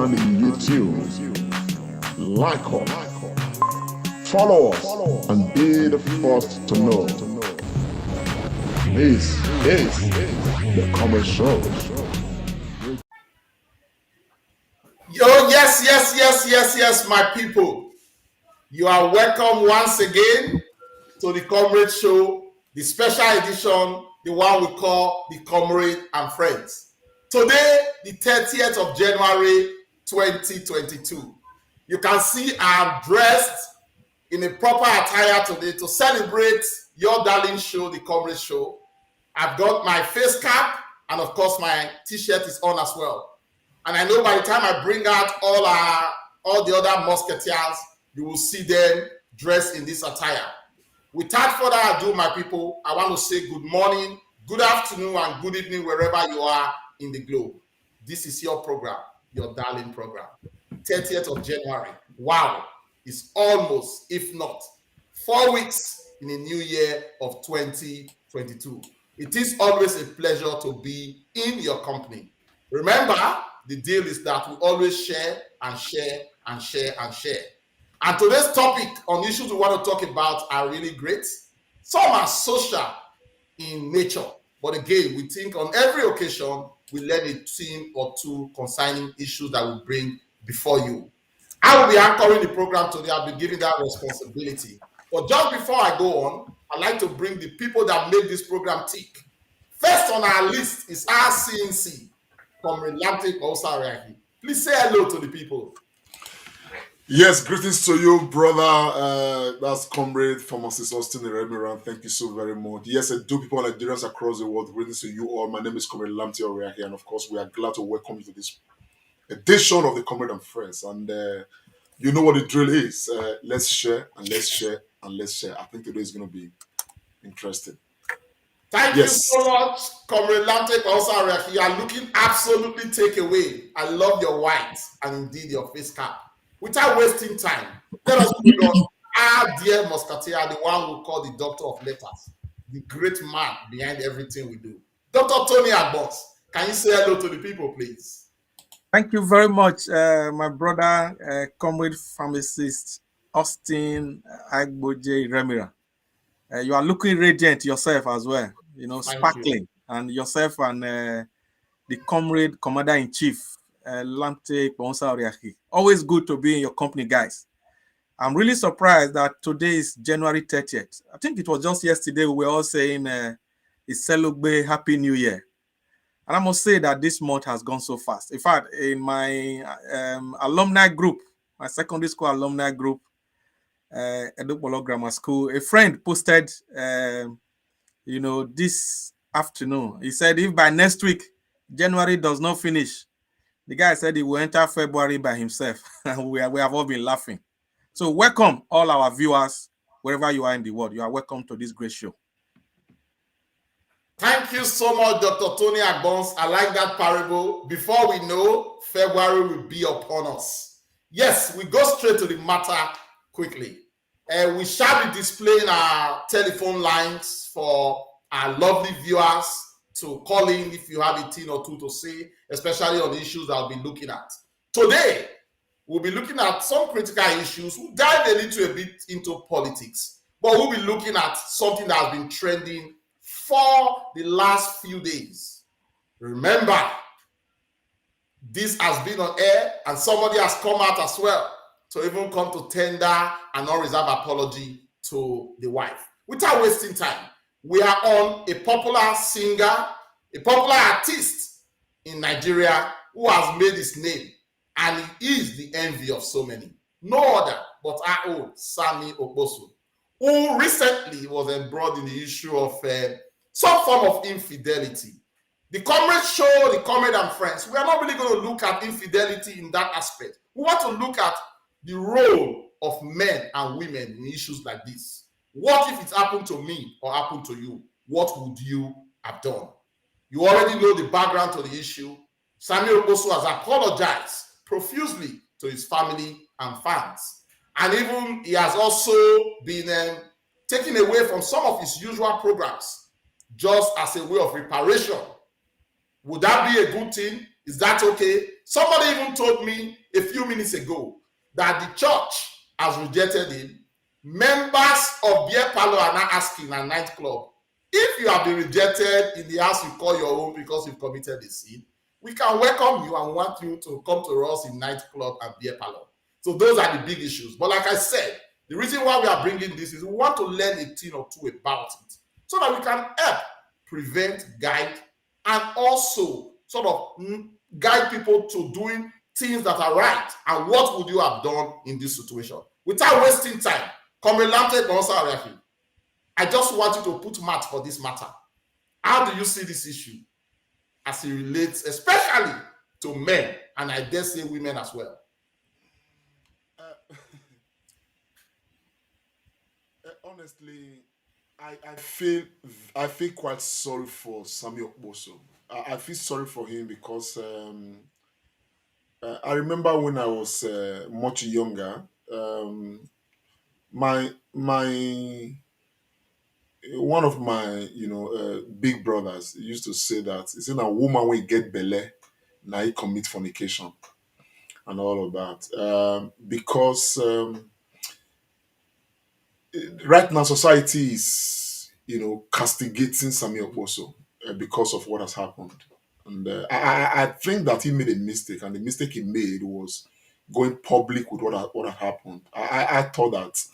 on YouTube. Like us, follow us, and be the first to know. This is the Comrade Show. Yo, yes, my people. You are welcome once again to the Comrade Show, the special edition, the one we call the Comrade and Friends. Today, the 30th of January, 2022. You can see I'm dressed in a proper attire today to celebrate your darling show, the Comrade Show. I've got my face cap, and of course, my t-shirt is on as well. And I know by the time I bring out all the other musketeers, you will see them dressed in this attire. Without further ado, my people, I want to say good morning, good afternoon, and good evening wherever you are in the globe. This is your program, your darling program. 30th of January. Wow. It's almost, if not, 4 weeks in the new year of 2022. It is always a pleasure to be in your company. Remember, the deal is that we always share and share and share and share. And today's topic on issues we want to talk about are really great. Some are social in nature. But again, we think on every occasion, we learn a theme or two concerning issues that we bring before you. I will be anchoring the program today. I'll be giving that responsibility. But just before I go on, I'd like to bring the people that make this program tick. First on our list is our CNC, Comrade Opposo. Please say hello to the people. Yes, greetings to you, brother. That's Comrade Pharmacist Austin Iremiran. Thank you so very much. Yes, I do people Nigerians across the world. Greetings to you all. My name is Comrade Lamte Oriahi, and of course, we are glad to welcome you to this edition of the Comrade and Friends. And you know what the drill is. Let's share and let's share and let's share. I think today is going to be interesting. Thank you so much, Comrade Lamte Opposo. You are looking absolutely take away. I love your white and indeed your face cap. Without wasting time, let us bring on our dear musketeer, the one we call the doctor of letters, the great man behind everything we do. Dr. Tony Agbons, can you say hello to the people, please? Thank you very much, my brother, Comrade Pharmacist Austin Agboje Remira. You are looking radiant yourself as well, sparkling. And yourself and the Comrade Commander-in-Chief, Lamte Opposo. Always good to be in your company, guys. I'm really surprised that today is January 30th. I think it was just yesterday we were all saying it's Selugbe Happy New Year. And I must say that this month has gone so fast. In fact, in my alumni group, my secondary school alumni group, Edopolo Grammar School, a friend posted, this afternoon. He said, if by next week, January does not finish, the guy said he will enter February by himself. And we have all been laughing. So welcome all our viewers, wherever you are in the world. You are welcome to this great show. Thank you so much, Dr. Tony Agbons. I like that parable. Before we know, February will be upon us. Yes, we go straight to the matter quickly. We shall be displaying our telephone lines for our lovely viewers to call in if you have a thing or two to say, especially on the issues I'll be looking at. Today, we'll be looking at some critical issues. We'll dive a bit into politics, but we'll be looking at something that has been trending for the last few days. Remember, this has been on air and somebody has come out as well to even come to tender an unreserved apology to the wife. Without wasting time, we are on a popular singer, a popular artist in Nigeria who has made his name, and he is the envy of so many. No other but our own Sammy Okposo, who recently was embroiled in the issue of some form of infidelity. The Comrade Show, the Comrade and Friends, we are not really going to look at infidelity in that aspect. We want to look at the role of men and women in issues like this. What if it happened to me or happened to you? What would you have done? You already know the background to the issue. Sammy Okposo has apologized profusely to his family and fans. And even he has also been taken away from some of his usual programs just as a way of reparation. Would that be a good thing? Is that okay? Somebody even told me a few minutes ago that the church has rejected him. Members of beer parlor are now asking a nightclub, if you have been rejected in the house you call your own because you've committed a sin, we can welcome you and want you to come to us in nightclub and beer parlor. So those are the big issues. But like I said, the reason why we are bringing this is we want to learn a thing or two about it so that we can help prevent, guide, and also sort of guide people to doing things that are right. And what would you have done in this situation? Without wasting time, Comrade Lamte, I just want you to put mouth for this matter. How do you see this issue as it relates, especially to men, and I dare say women as well? Honestly, I feel quite sorry for Sammy Okposo. I feel sorry for him because I remember when I was much younger, my one of my big brothers used to say that it's in a woman when get belle, now he commit fornication and all of that because right now society is castigating Sammy Okposo because of what has happened, and I think that he made a mistake, and the mistake he made was going public with what had happened. I thought that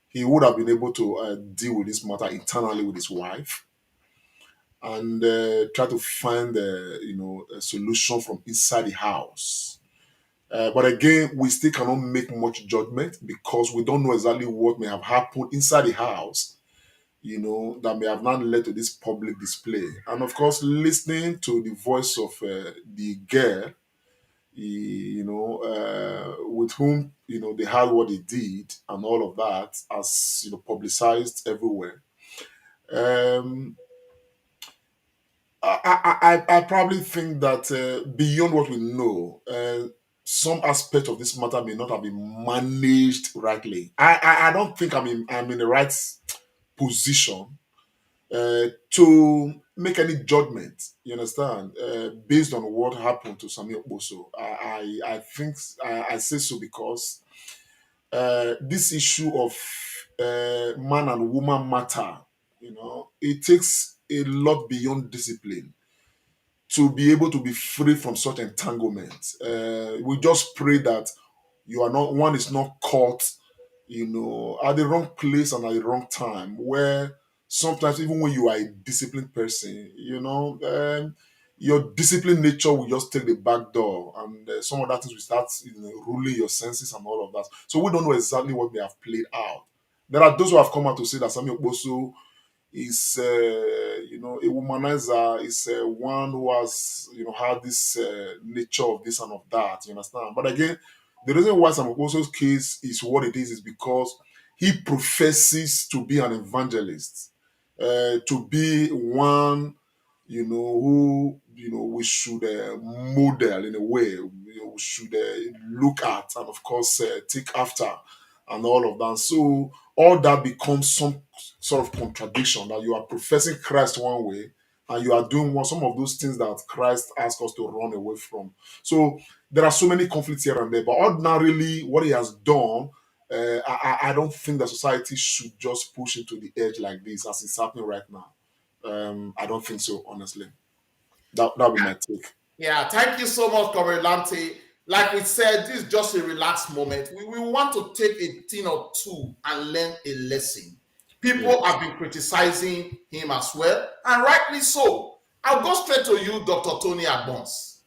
he would have been able to deal with this matter internally with his wife and try to find a solution from inside the house. But again, we still cannot make much judgment because we don't know exactly what may have happened inside the house, that may have not led to this public display. And of course, listening to the voice of the girl, with whom, they heard what he did and all of that, as, publicized everywhere. Um, I probably think that beyond what we know, some aspect of this matter may not have been managed rightly. I don't think I'm in the right position to make any judgment. You understand? Based on what happened to Sammy Okposo, I think I say so because this issue of man and woman matter. It takes a lot beyond discipline to be able to be free from such entanglement. We just pray that one is not caught, at the wrong place and at the wrong time. Where sometimes even when you are a disciplined person, your disciplined nature will just take the back door, and some of that things will start, ruling your senses and all of that. So we don't know exactly what they have played out. There are those who have come out to say that Sammy Okposo is a womanizer, is one who has had this nature of this and of that, you understand. But again, the reason why Sam Okposo's case is what it is because he professes to be an evangelist, to be one who we should model in a way, we should look at and of course take after and all of that. So all that becomes some sort of contradiction, that you are professing Christ one way and you are doing some of those things that Christ asked us to run away from. So there are so many conflicts here and there, but ordinarily what he has done, I don't think that society should just push it to the edge like this as it's happening right now. I don't think so, honestly. That'll be my take. Yeah, thank you so much, Comrade Lante. Like we said, this is just a relaxed moment. We want to take a thing or two and learn a lesson. People Yes. have been criticizing him as well, and rightly so. I'll go straight to you, Dr. Tony Agbons.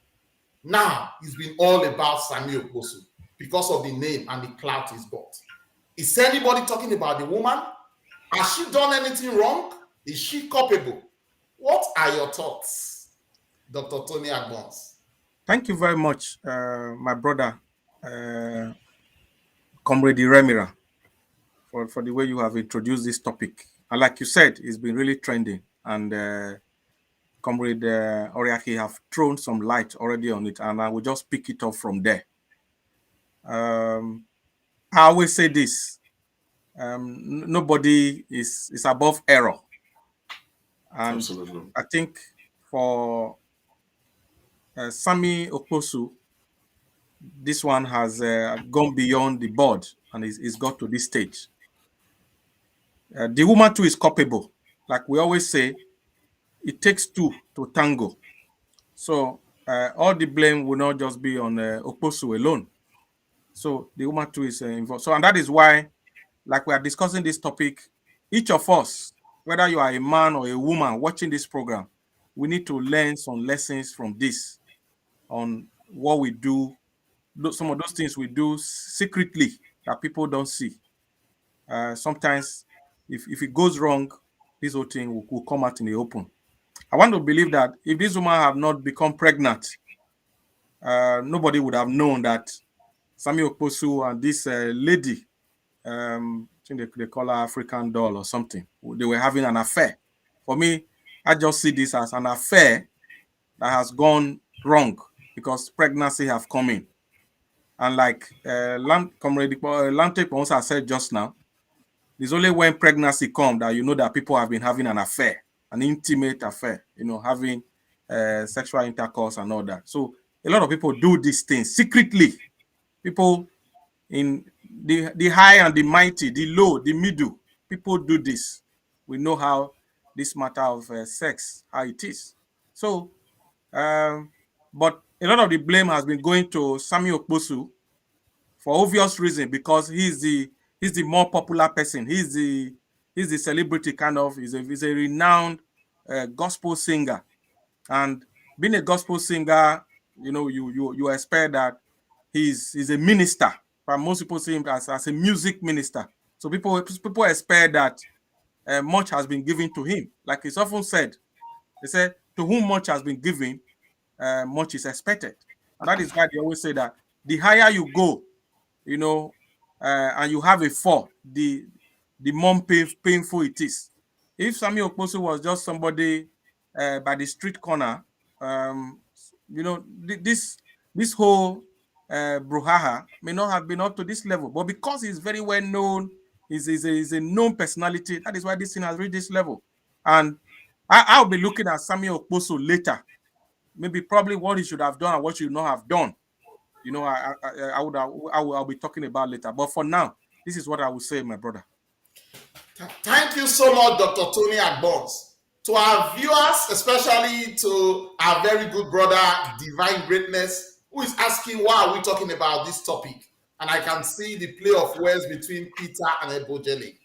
Now, it's been all about Sammy Okposo because of the name and the clout he's got. Is anybody talking about the woman? Has she done anything wrong? Is she culpable? What are your thoughts, Dr. Tony Agbons? Thank you very much, my brother, Comrade Remira, for the way you have introduced this topic. And like you said, it's been really trending. And Comrade Oriaki have thrown some light already on it, and I will just pick it up from there. I always say this: nobody is above error, and Absolutely. I think for Sammy Okposo, this one has gone beyond the board and is got to this stage. The woman too is culpable. Like we always say, it takes two to tango. So all the blame will not just be on Okposo alone. So the woman too is involved. So and that is why, like we are discussing this topic, each of us, whether you are a man or a woman watching this program, we need to learn some lessons from this on what we do, some of those things we do secretly that people don't see. Sometimes, if it goes wrong, this whole thing will come out in the open. I want to believe that if this woman had not become pregnant, nobody would have known that Sammy Okposo and this lady, I think they call her African doll or something, they were having an affair. For me, I just see this as an affair that has gone wrong because pregnancy have come in. And like Comrade Lante Ponsa said just now, it's only when pregnancy comes that you know that people have been having an affair, an intimate affair, having sexual intercourse and all that. So a lot of people do these things secretly. People in the high and the mighty, the low, the middle, people do this. We know how this matter of sex, how it is. So, but a lot of the blame has been going to Sammy Okposo for obvious reason because he's the more popular person. He's the celebrity kind of. He's a renowned gospel singer, and being a gospel singer, you expect that he's a minister. But most people see him as a music minister. So people expect that much has been given to him. Like it's often said, they say, to whom much has been given, much is expected. And that is why they always say that the higher you go, and you have a fall, the more painful it is. If Sammy Okposo was just somebody by the street corner, this whole brouhaha may not have been up to this level. But because he's very well known, he's a known personality, that is why this thing has reached this level. And I'll be looking at Sammy Okposo later, maybe probably what he should have done and what he should not have done. I'll be talking about later. But for now, this is what I will say, my brother. Thank you so much, Dr. Tony Agbons. To our viewers, especially to our very good brother, Divine Greatness, who is asking why are we talking about this topic? And I can see the play of words between Peter and Ebojele.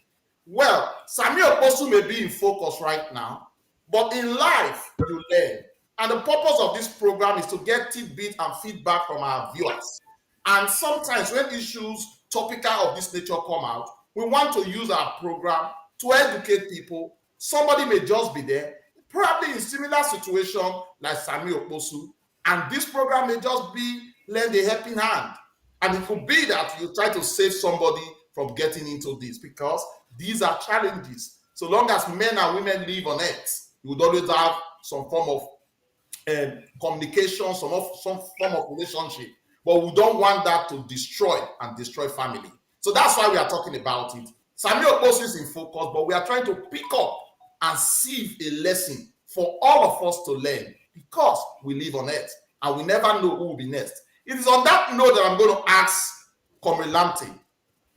Well, Sammy Okposo may be in focus right now, but in life, you learn. And the purpose of this program is to get tidbits and feedback from our viewers. And sometimes when issues topical of this nature come out, we want to use our program to educate people. Somebody may just be there, probably in similar situation like Sammy Okposo, and this program may just be lend a helping hand. And it could be that you try to save somebody from getting into this because these are challenges. So long as men and women live on earth, you would always have some form of communication, some form of relationship. But we don't want that to destroy family. So that's why we are talking about it. Sammy Okposo is in focus, but we are trying to pick up and sieve a lesson for all of us to learn because we live on earth and we never know who will be next. It is on that note that I'm going to ask Comrade Lamte.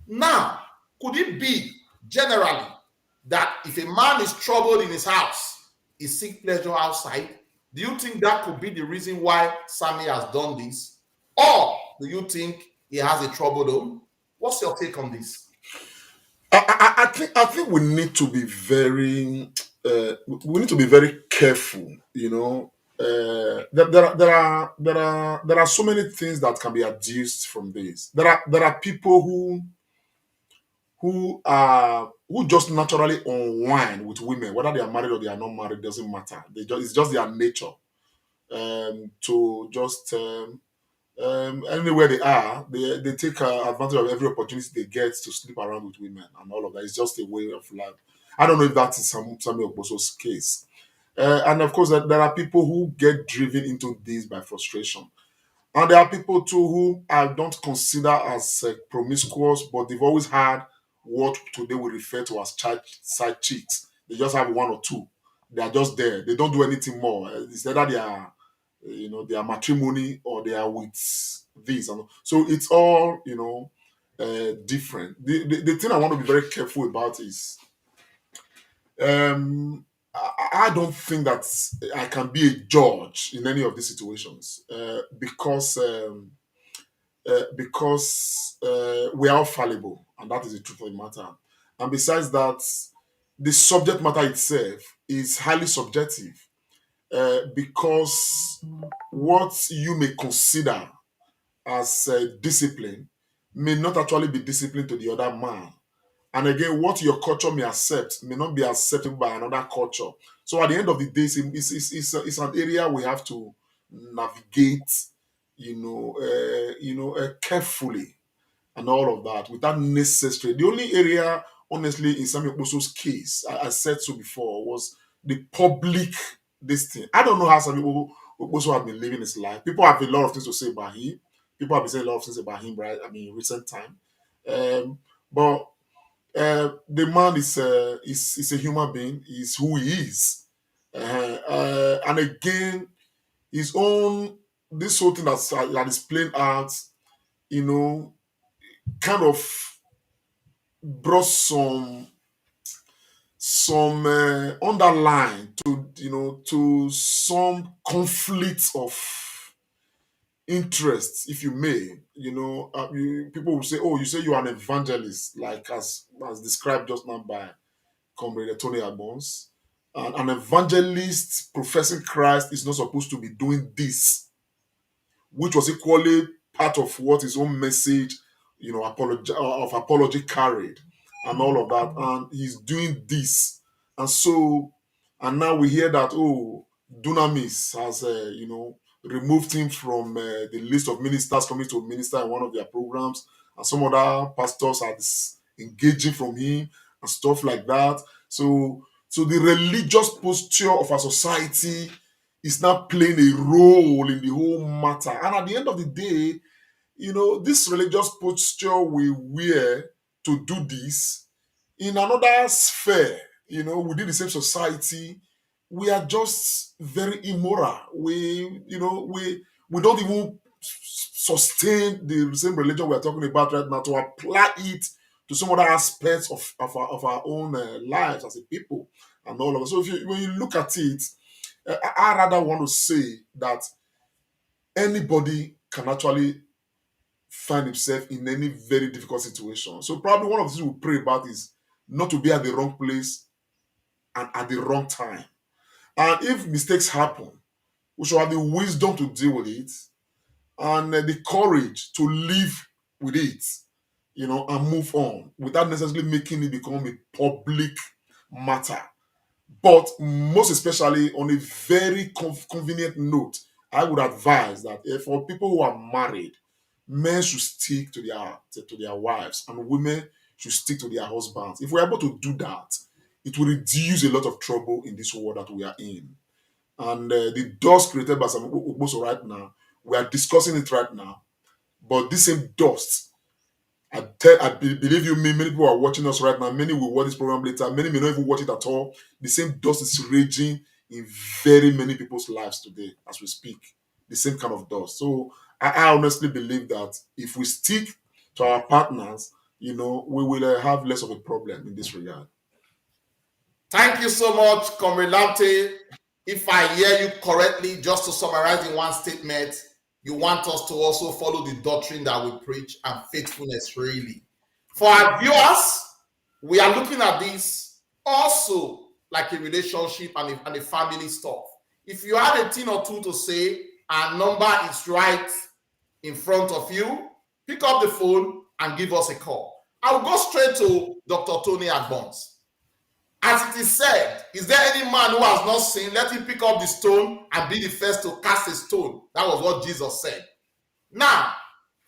Now, could it be generally that if a man is troubled in his house, he seeks pleasure outside? Do you think that could be the reason why Sammy has done this? Or do you think he has a troubled home? What's your take on this? I think we need to be very careful. There are so many things that can be adduced from this. There are people who just naturally unwind with women, whether they are married or they are not married, doesn't matter. It's just their nature to just anywhere they are, they take advantage of every opportunity they get to sleep around with women and all of that. It's just a way of life. I don't know if that is Sammy Okposo's case. And of course, there are people who get driven into this by frustration. And there are people too who I don't consider as promiscuous, but they've always had what today we refer to as side chicks. They just have one or two. They are just there. They don't do anything more. It's either their matrimony or they are with this. And so it's all, different. The thing I want to be very careful about is I don't think that I can be a judge in any of these situations because we are all fallible, and that is the truth of the matter. And besides that, the subject matter itself is highly subjective because what you may consider as discipline may not actually be discipline to the other man. And again, what your culture may accept may not be acceptable by another culture. So at the end of the day, it's an area we have to navigate, carefully and all of that without necessary. The only area, honestly, in Sammy Okposo's case, I said so before, was the public this thing. I don't know how Sammy Okposo has been living his life. People have a lot of things to say about him. People have been saying a lot of things about him, right? I mean, in recent time. But the man is a human being. Is who he is, and again, his own this whole thing that is playing out, kind of brought some underline to some conflict of interest, if you may. People will say, "Oh, you say you are an evangelist," like as described just now by Comrade Tony Agbons. And an evangelist professing Christ is not supposed to be doing this, which was equally part of what his own message, apology carried and all of that. And he's doing this. And now we hear that, Dunamis has, removed him from the list of ministers coming to minister in one of their programs. And some other pastors are engaging from him and stuff like that. So the religious posture of our society is not playing a role in the whole matter. And at the end of the day, this religious posture we wear to do this in another sphere, within the same society, we are just very immoral. We don't even sustain the same religion we are talking about right now to apply it to some other aspects of our own lives as a people and all of it. So when you look at it, I rather want to say that anybody can actually find himself in any very difficult situation. So probably one of the things we pray about is not to be at the wrong place and at the wrong time. And if mistakes happen, we should have the wisdom to deal with it and the courage to live with it, and move on without necessarily making it become a public matter. But most especially on a very convenient note, I would advise that for people who are married, men should stick to their wives and women should stick to their husbands. If we're able to do that, it will reduce a lot of trouble in this world that we are in. And the dust created by Sammy Okposo right now, we are discussing it right now. But this same dust, believe you me, many people are watching us right now. Many will watch this program later. Many may not even watch it at all. The same dust is raging in very many people's lives today as we speak. The same kind of dust. So I honestly believe that if we stick to our partners, we will have less of a problem in this regard. Thank you so much, Comrade Lamte. If I hear you correctly, just to summarize in one statement, you want us to also follow the doctrine that we preach and faithfulness really. For our viewers, we are looking at this also like a relationship and a family stuff. If you had a thing or two to say, our number is right in front of you. Pick up the phone and give us a call. I'll go straight to Dr. Tony Agbons. As it is said, is there any man who has not sinned? Let him pick up the stone and be the first to cast a stone. That was what Jesus said. Now,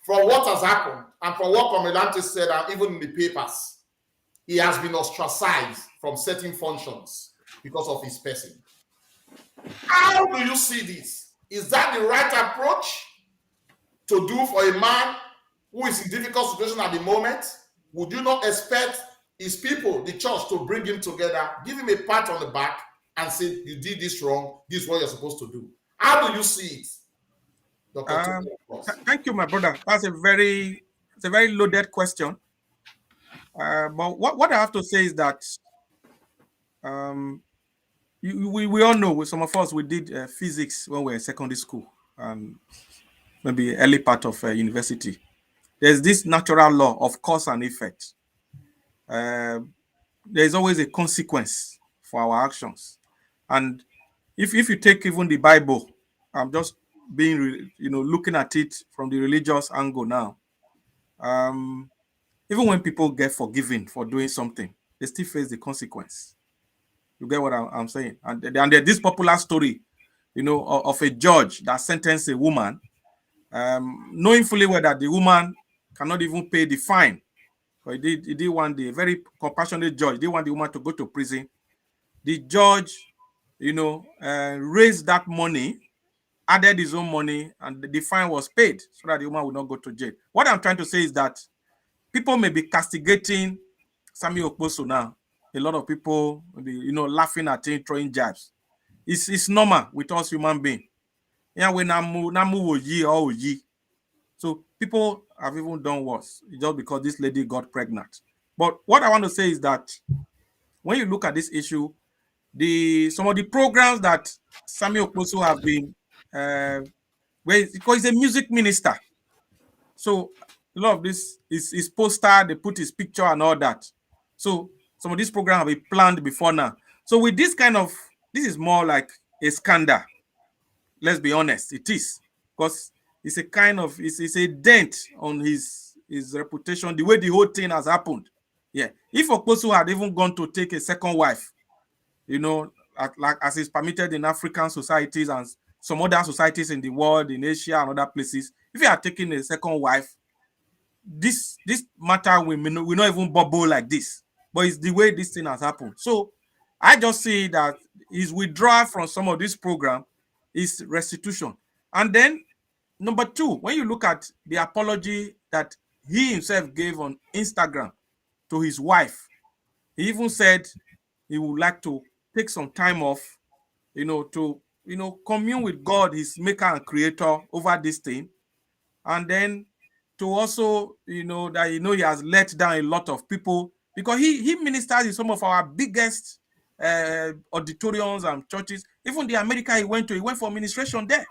from what has happened, and from what Comrade said, and even in the papers, he has been ostracized from certain functions because of his person. How do you see this? Is that the right approach to do for a man who is in difficult situation at the moment? Would you not expect his people, the church, to bring him together, give him a pat on the back and say, you did this wrong, this is what you're supposed to do? How do you see it, Dr. Tony? Thank you, my brother. That's a very loaded question. But what I have to say is that we all know, with some of us, we did physics when we were in secondary school and maybe early part of university. There's this natural law of cause and effect. There's always a consequence for our actions. And if you take even the Bible, I'm just being, looking at it from the religious angle now. Even when people get forgiven for doing something, they still face the consequence. You get what I'm saying? And there's this popular story, of a judge that sentenced a woman, knowing fully well that the woman cannot even pay the fine. But he did want the very compassionate judge. He didn't want the woman to go to prison. The judge, raised that money, added his own money, and the fine was paid so that the woman would not go to jail. What I'm trying to say is that people may be castigating Sammy Okposo now. A lot of people will be, laughing at him, throwing jabs. It's normal with us human beings. Yeah, we namu oyi or oyi. So people have even done worse just because this lady got pregnant. But what I want to say is that when you look at this issue, some of the programs that Sammy Okposo have been, because he's a music minister, so a lot of this is poster, they put his picture and all that. So some of these programs have been planned before now. So with this is more like a scandal. Let's be honest, it is, because it's a dent on his reputation, the way the whole thing has happened. Yeah, if Okposo had even gone to take a second wife, as is permitted in African societies and some other societies in the world, in Asia and other places, if he had taken a second wife, this matter will not even bubble like this. But it's the way this thing has happened. So I just see that his withdrawal from some of this program is restitution. And then number two, when you look at the apology that he himself gave on Instagram to his wife, he even said he would like to take some time off, to commune with God, his maker and creator, over this thing. And then to also, that he has let down a lot of people, because he ministers in some of our biggest auditoriums and churches. Even the America he went for ministration there.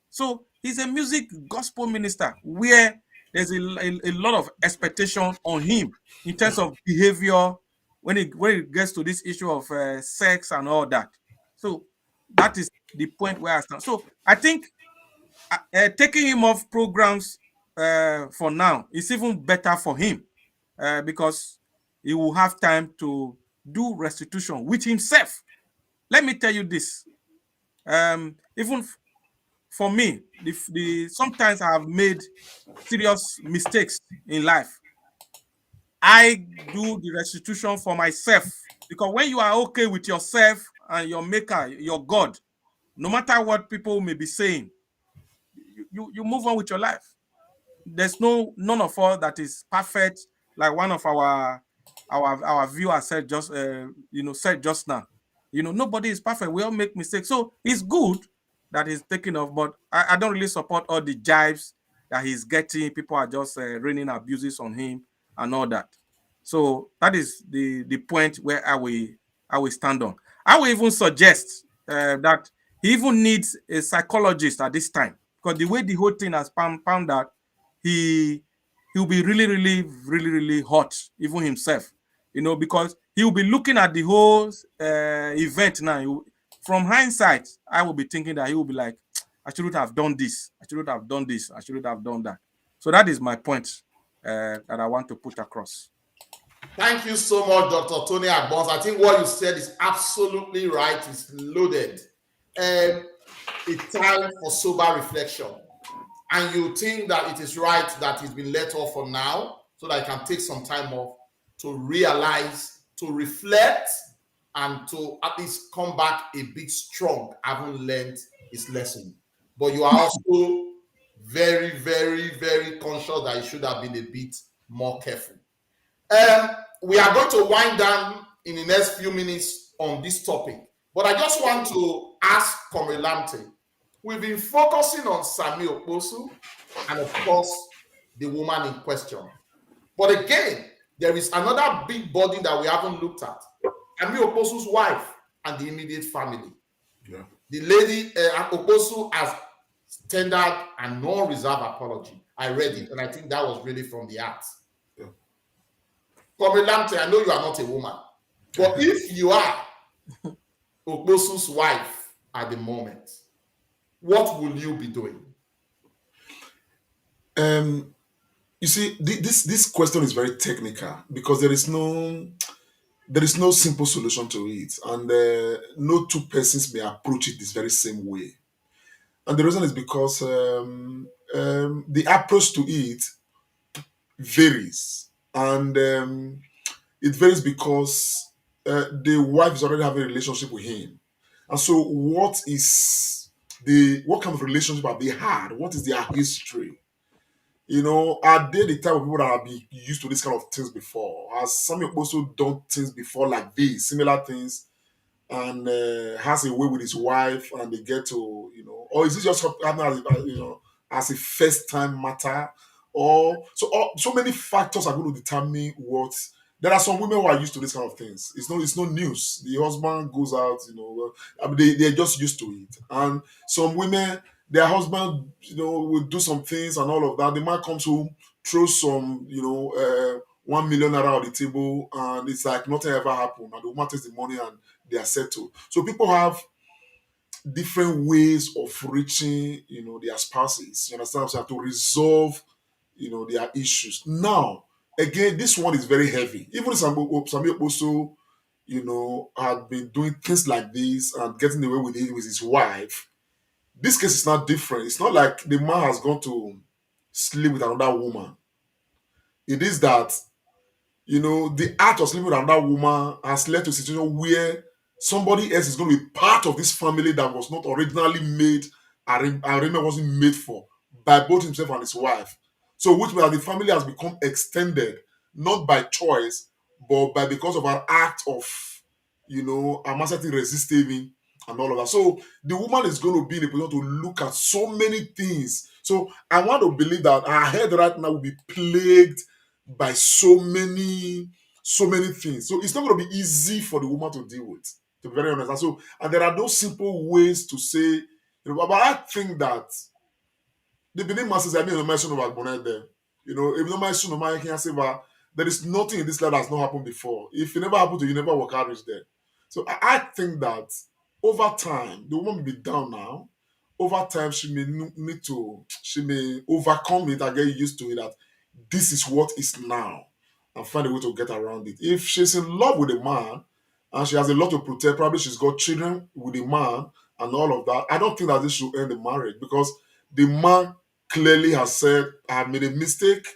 So he's a music gospel minister where there's a lot of expectation on him in terms of behavior when it gets to this issue of sex and all that. So that is the point where I stand. So I think taking him off programs for now is even better for him, because he will have time to do restitution with himself. Let me tell you this. Even for me, sometimes I have made serious mistakes in life. I do the restitution for myself, because when you are okay with yourself and your maker, your God, no matter what people may be saying, you move on with your life. There's none of us that is perfect, like one of our viewers said just now. Nobody is perfect. We all make mistakes. So it's good that he's taking off, but I don't really support all the jibes that he's getting. People are just raining abuses on him and all that. So that is the point where I will stand on. I will even suggest that he even needs a psychologist at this time, because the way the whole thing has found out, he'll be really, really, really, really hot, even himself, because he'll be looking at the whole event now. From hindsight, I will be thinking that he will be like, I shouldn't have done this. I shouldn't have done this. I shouldn't have done that. So that is my point that I want to put across. Thank you so much, Dr. Tony Agbons. I think what you said is absolutely right. It's loaded. It's time for sober reflection. And you think that it is right that he's been let off for now, so that he can take some time off to realize, to reflect, and to at least come back a bit strong, having learned his lesson. But you are also very, very, very conscious that he should have been a bit more careful. We are going to wind down in the next few minutes on this topic. But I just want to ask Comrade Lamte, We've been focusing on Sammy Okposo and, of course, the woman in question. But again, there is another big body that we haven't looked at. Sammy Okposo's wife and the immediate family. Yeah. The lady Okposo has tendered a non-reserve apology. I read it, and I think that was really from the heart. Yeah. Comrade Lamte, I know you are not a woman, but if you are Okposo's wife at the moment, what will you be doing? You see, this question is very technical because there is no simple solution to it, and no two persons may approach it this very same way. And the reason is because the approach to it varies, and it varies because the wife is already having a relationship with him, and so what kind of relationship have they had? What is their history? Are they the type of people that have been used to this kind of things before? Has Sammy also done things before like this, similar things, and has a way with his wife, and they get to, or is it just happening as a first time matter? Or so many factors are going to determine what. There are some women who are used to this kind of things. It's no news. The husband goes out, I mean, they're just used to it. And some women, their husband, will do some things and all of that. The man comes home, throws some, 1 million naira on the table, and it's like nothing ever happened. And the woman takes the money and they are settled. So people have different ways of reaching, their spouses. You understand? So to resolve, their issues. Now, again, this one is very heavy. Even Sammy Okposo, had been doing things like this and getting away with it with his wife. This case is not different. It's not like the man has gone to sleep with another woman. It is that the act of sleeping with another woman has led to a situation where somebody else is going to be part of this family that was not originally made, arrangement wasn't made for by both himself and his wife. So, which means that the family has become extended, not by choice, but by because of an act of, Amasati resisting and all of that. So, the woman is going to be in a position to look at so many things. So, I want to believe that her head right now will be plagued by so many things. So it's not going to be easy for the woman to deal with, to be very honest. And there are no simple ways to say, but I think that the Benin masses, I mean, no mention about bonnet there. If no mention of can say, there is nothing in this life that's not happened before. If it never happened to you, never work out reach there. So I think that over time, the woman will be down now. Over time, she may overcome it and get used to it, that this is what is now, and find a way to get around it. If she's in love with a man and she has a lot to protect, probably she's got children with a man and all of that, I don't think that this should end the marriage, because the man clearly has said, I have made a mistake.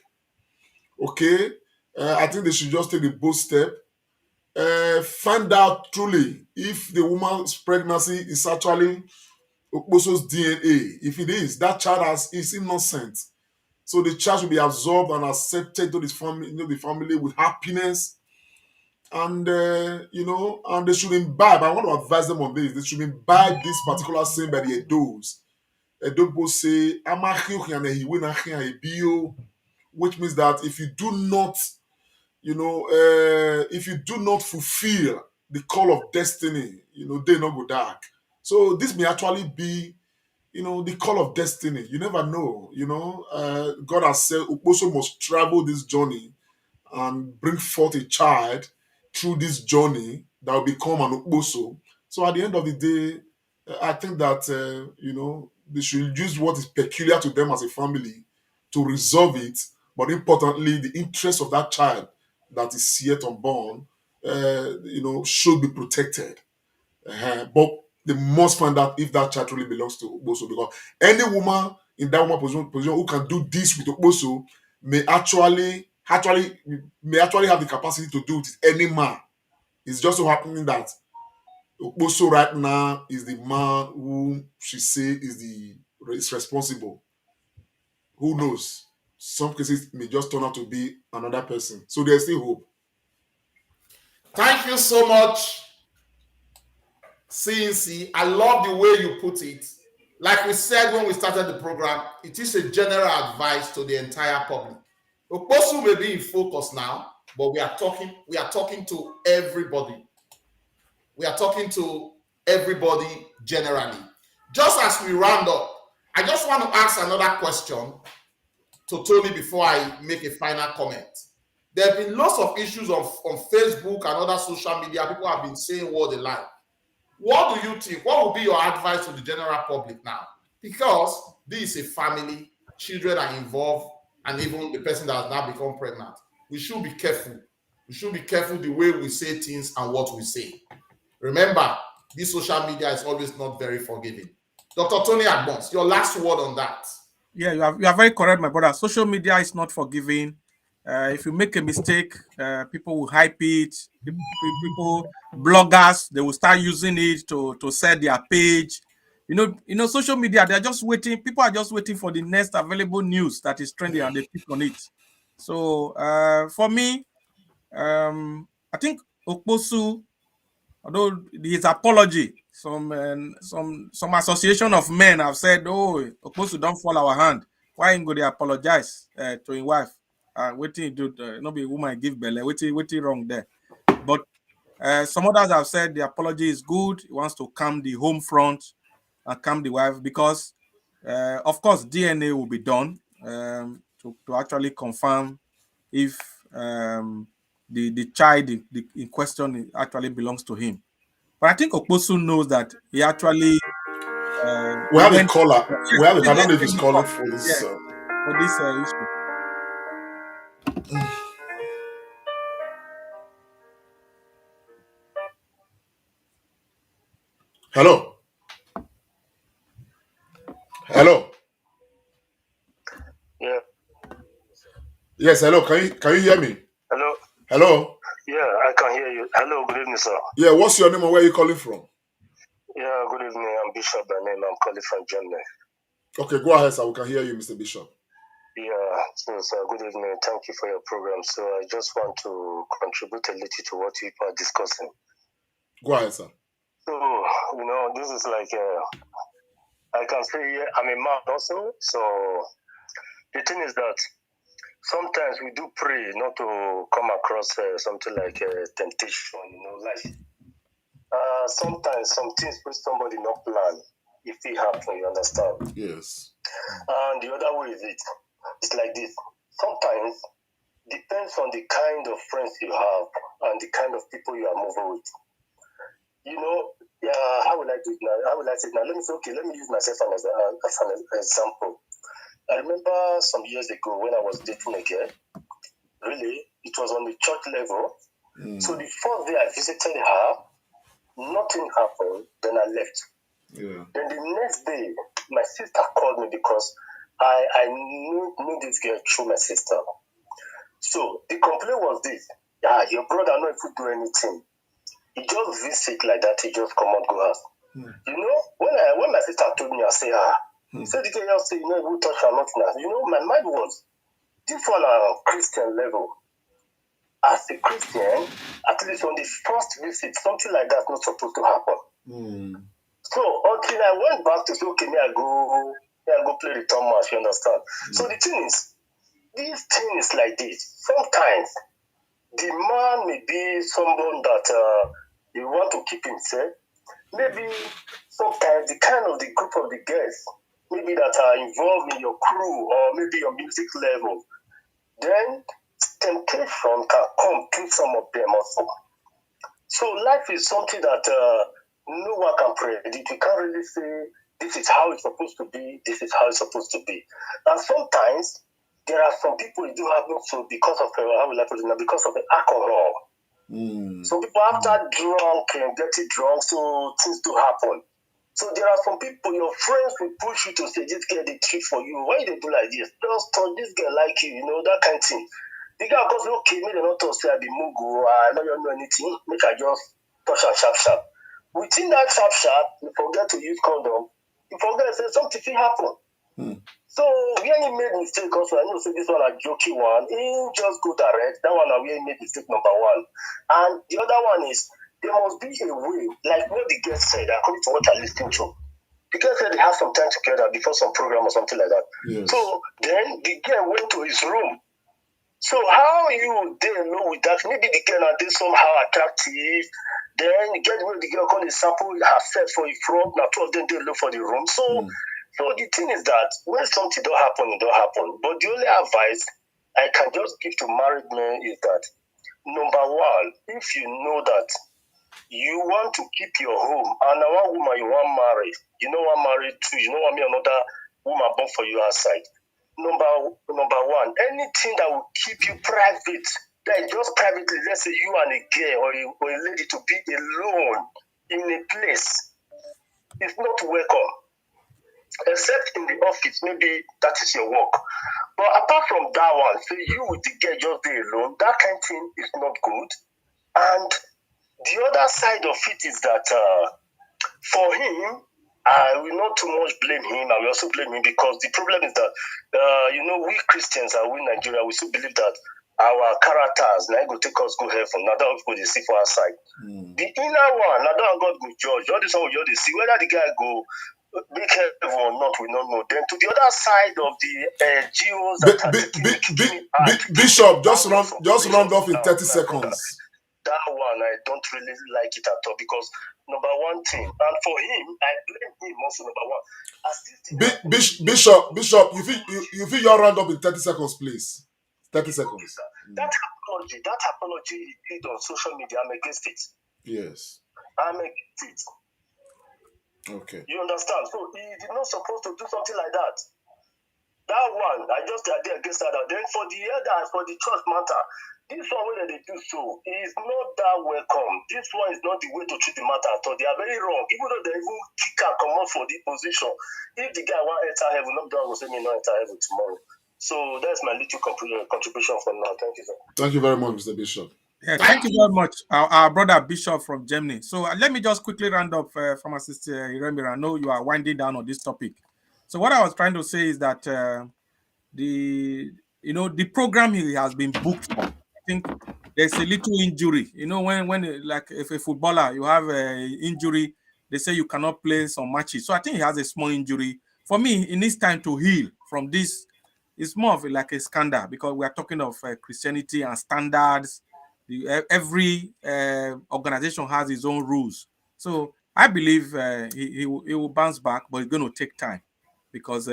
Okay. I think they should just take the bold step. Find out truly if the woman's pregnancy is actually Okposo's DNA. If it is, that child is innocent. So the child should be absorbed and accepted to this family, the family with happiness. And and they should imbibe. I want to advise them on this. They should imbibe this particular saying by the Edos. Edo say, which means that if you do not fulfill the call of destiny, they not go dark. So this may actually be, the call of destiny. You never know. God has said Okposo must travel this journey and bring forth a child through this journey that will become an Okposo. So at the end of the day, I think that they should use what is peculiar to them as a family to resolve it. But importantly, the interest of that child that is yet unborn, should be protected. But they must find out if that child really belongs to Okposo, because any woman in that woman position who can do this with Okposo may actually have the capacity to do it with any man. It's just so happening that Okposo right now is the man who she say is responsible. Who knows? Some cases may just turn out to be another person. So there's still hope. Thank you so much, CNC. I love the way you put it. Like we said when we started the program, it is a general advice to the entire public. Okposo may be in focus now, but we are talking to everybody. We are talking to everybody generally. Just as we round up, I just want to ask another question to Tony before I make a final comment. There have been lots of issues on Facebook and other social media. People have been saying what they like. What do you think? What would be your advice to the general public now? Because this is a family, children are involved, and even the person that has now become pregnant. We should be careful. We should be careful the way we say things and what we say. Remember, this social media is always not very forgiving. Dr. Tony Agbons, your last word on that. Yeah, you are very correct, my brother. Social media is not forgiving. If you make a mistake, people will hype it. People, bloggers, they will start using it to sell their page. Social media, they're just waiting. People are just waiting for the next available news that is trending, and they pick on it. So, for me, I think Okposu, although his apology, some association of men have said, "Oh, Okposu don't fall our hand. Why ain't go they apologize to his wife? Waiting do no be woman give belly. Waiting wrong there." But some others have said the apology is good. He wants to calm the home front and calm the wife because, of course, DNA will be done to actually confirm if the child in question actually belongs to him. But I think Okposu knows that he actually We he have a went. caller. Yes, We have. I please don't let's know if take he's the calling call. for this. Yeah, for this issue. Hello. Hello. Yeah. Yes. Hello. Can you hear me? Hello. Hello. Yeah, I can hear you. Hello. Good evening, sir. Yeah. What's your name and where are you calling from? Yeah. Good evening. I'm Bishop by name. I'm calling from Germany. Okay. Go ahead, sir. We can hear you, Mr. Bishop. Yeah. So, sir, good evening. Thank you for your program. So, I just want to contribute a little to what you are discussing. Go ahead, sir. So, this is like I can say I'm a man also. So, the thing is that sometimes we do pray not to come across something like temptation, life. Sometimes some things which somebody not plan, if it happen, you understand? Yes. And the other way is it's like this. Sometimes depends on the kind of friends you have and the kind of people you are moving with. How will I do it now? How will I say it now? Let me use myself as an example. I remember some years ago when I was dating a girl. Really, it was on the church level. So the first day I visited her, nothing happened. Then I left. Yeah. Then the next day, my sister called me because I knew this girl through my sister. So the complaint was this: your brother not if do anything. He just visit like that. He just come out go ask. When my sister told me, I say, he said the girl just say, who touch her nothing. My mind was this one on Christian level. As a Christian, at least on the first visit, something like that not supposed to happen. So until I went back to say, okay, may I go play the return match, you understand? So the thing is, this thing is like this. Sometimes the man may be someone that you want to keep himself. Maybe sometimes the kind of the group of the guests, maybe that are involved in your crew or maybe your music level, then temptation can come to some of them also. So life is something that no one can predict. You can't really say this is how it's supposed to be, this is how it's supposed to be. And sometimes there are some people you do have also because of because of the alcohol. Some people after drunk and getting drunk, so things do happen. So there are some people, your friends will push you to say, this girl they treat for you. Why they do like this? Just talk, this girl like you, that kind of thing. The guy goes, okay, me they not talk say I be mugu, I don't know anything, make I just touch her sharp. Within that sharp, you forget to use condom, you forget to say something will happen. So when he made mistake also, I know say this one a jokey one, he just go direct. That one where he made mistake number one. And the other one is there must be a way, like what the guest said, according to what I listened to. The girl said they had some time together before some program or something like that. Yes. So then the girl went to his room. So how you there know with that? Maybe the girl are somehow attractive. Then you get where the girl come and sample herself for the front. Now two of them they look for the room. So the thing is that when something don't happen, it don't happen. But the only advice I can just give to married men is that number one, if you know that you want to keep your home and one woman you want marry, you know one married too, you know want me another woman born for you outside. Number one, anything that will keep you private, like just privately, let's say you and a girl or a lady to be alone in a place, is not welcome. Except in the office, maybe that is your work. But apart from that one, say you with the girl just be alone, that kind of thing is not good. And the other side of it is that for him, I will not too much blame him. I will also blame him because the problem is that, we Christians and we Nigeria, we still believe that our characters now go take us go heaven. Now that we go see for our side. The inner one, now that God go judge. All this one we just see whether the guy go make heaven or not, we don't know. Then to the other side of the GOs that Bishop, just round off in 30 seconds. That one I don't really like it at all because number one thing, and for him, I blame him also number one. Bishop, you feel your round up in 30 seconds, please. 30 seconds. That apology he did on social media, I'm against it. Yes. I'm against it. Okay. You understand? So he did not supposed to do something like that. That one, I just did against that. Then for the elders, for the church matter, this one when they do so is not that welcome. This one is not the way to treat the matter at all. They are very wrong. Even though they even kick and come out for the position. If the guy want to enter heaven, not the one will say me not enter heaven tomorrow. So that's my little contribution for now. Thank you, sir. Thank you very much, Mr. Bishop. Yeah, thank you very much, our brother Bishop from Germany. So let me just quickly round up Pharmacist Iremira. I know you are winding down on this topic. So what I was trying to say is that the program he has been booked for. I think there's a little injury. When like if a footballer you have an injury, they say you cannot play some matches. So I think he has a small injury. For me, it needs time to heal from this. It's more of like a scandal because we are talking of Christianity and standards. Every organization has its own rules. So I believe he will bounce back, but it's going to take time because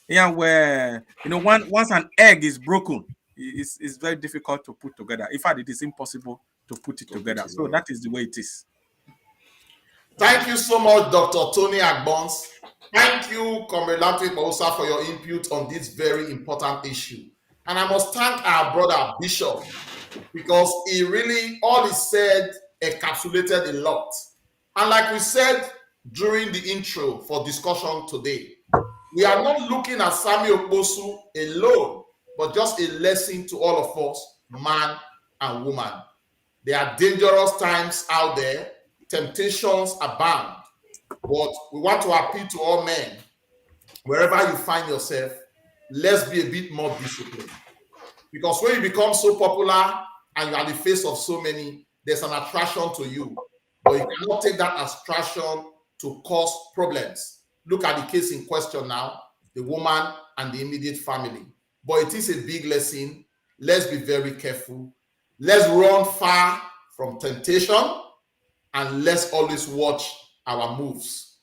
once an egg is broken, it's very difficult to put together. In fact, it is impossible to put it together. So that is the way it is. Thank you so much, Dr. Tony Agbons. Thank you, Comrade Okposo, for your input on this very important issue. And I must thank our brother Bishop because he really, all he said encapsulated a lot. And like we said during the intro for discussion today, we are not looking at Sammy Okposo alone, but just a lesson to all of us, man and woman. There are dangerous times out there. Temptations abound. But we want to appeal to all men. Wherever you find yourself, let's be a bit more disciplined. Because when you become so popular and you are the face of so many, there's an attraction to you. But you cannot take that attraction to cause problems. Look at the case in question now, the woman and the immediate family. But it is a big lesson. Let's be very careful. Let's run far from temptation and let's always watch our moves.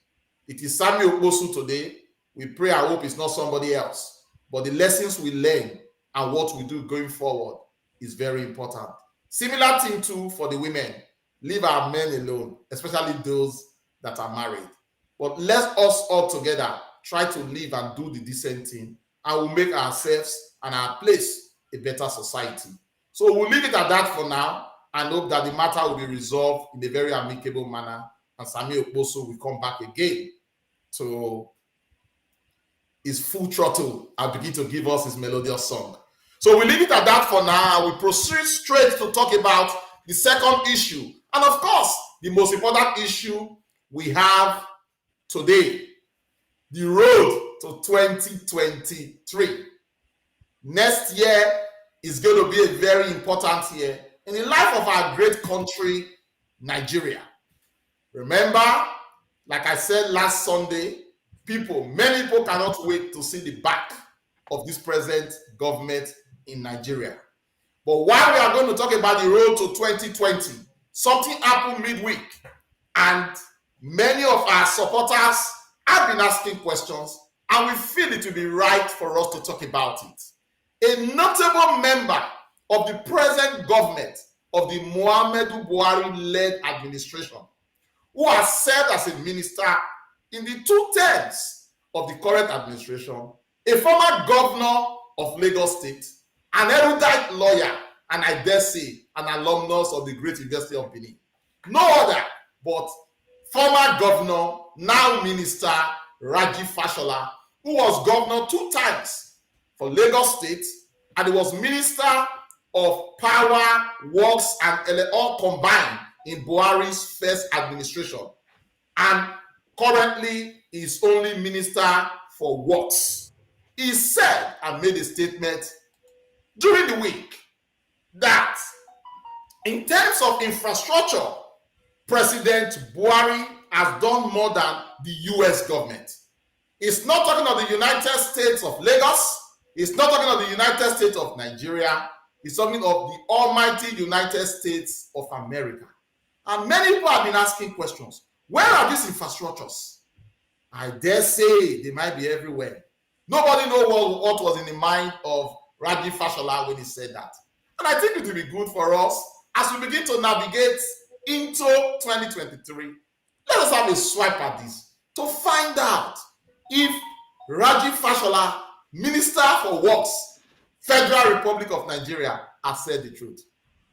It is Sammy Okposo today. We pray and hope it's not somebody else. But the lessons we learn and what we do going forward is very important. Similar thing too for the women. Leave our men alone, especially those that are married. But let us all together try to live and do the decent thing, and we'll make ourselves and our place a better society. So we'll leave it at that for now and hope that the matter will be resolved in a very amicable manner, and Sammy Okposo will come back again to his full throttle and begin to give us his melodious song. So we leave it at that for now, and we proceed straight to talk about the second issue. And of course, the most important issue we have today, the road to 2023. Next year is going to be a very important year in the life of our great country, Nigeria. Remember, Like I said last Sunday, many people cannot wait to see the back of this present government in Nigeria. But while we are going to talk about the road to 2020, something happened midweek, and many of our supporters have been asking questions, and we feel it will be right for us to talk about it. A notable member of the present government of the Muhammadu Buhari-led administration, who has served as a minister in the 2 terms of the current administration, a former governor of Lagos State, an erudite lawyer, and I dare say an alumnus of the Great University of Benin. No other but former governor, now minister, Raji Fashola, who was governor 2 times for Lagos State, and he was minister of power, works, and all combined in Buhari's first administration, and currently is only minister for works. He said and made a statement during the week that in terms of infrastructure, President Buhari has done more than the US government. He's not talking of the United States of Lagos. He's not talking of the United States of Nigeria. He's talking of the almighty United States of America. And many people have been asking questions. Where are these infrastructures? I dare say they might be everywhere. Nobody knows what was in the mind of Raji Fashola when he said that. And I think it will be good for us as we begin to navigate into 2023. Let us have a swipe at this to find out if Raji Fashola, Minister for Works, Federal Republic of Nigeria, has said the truth.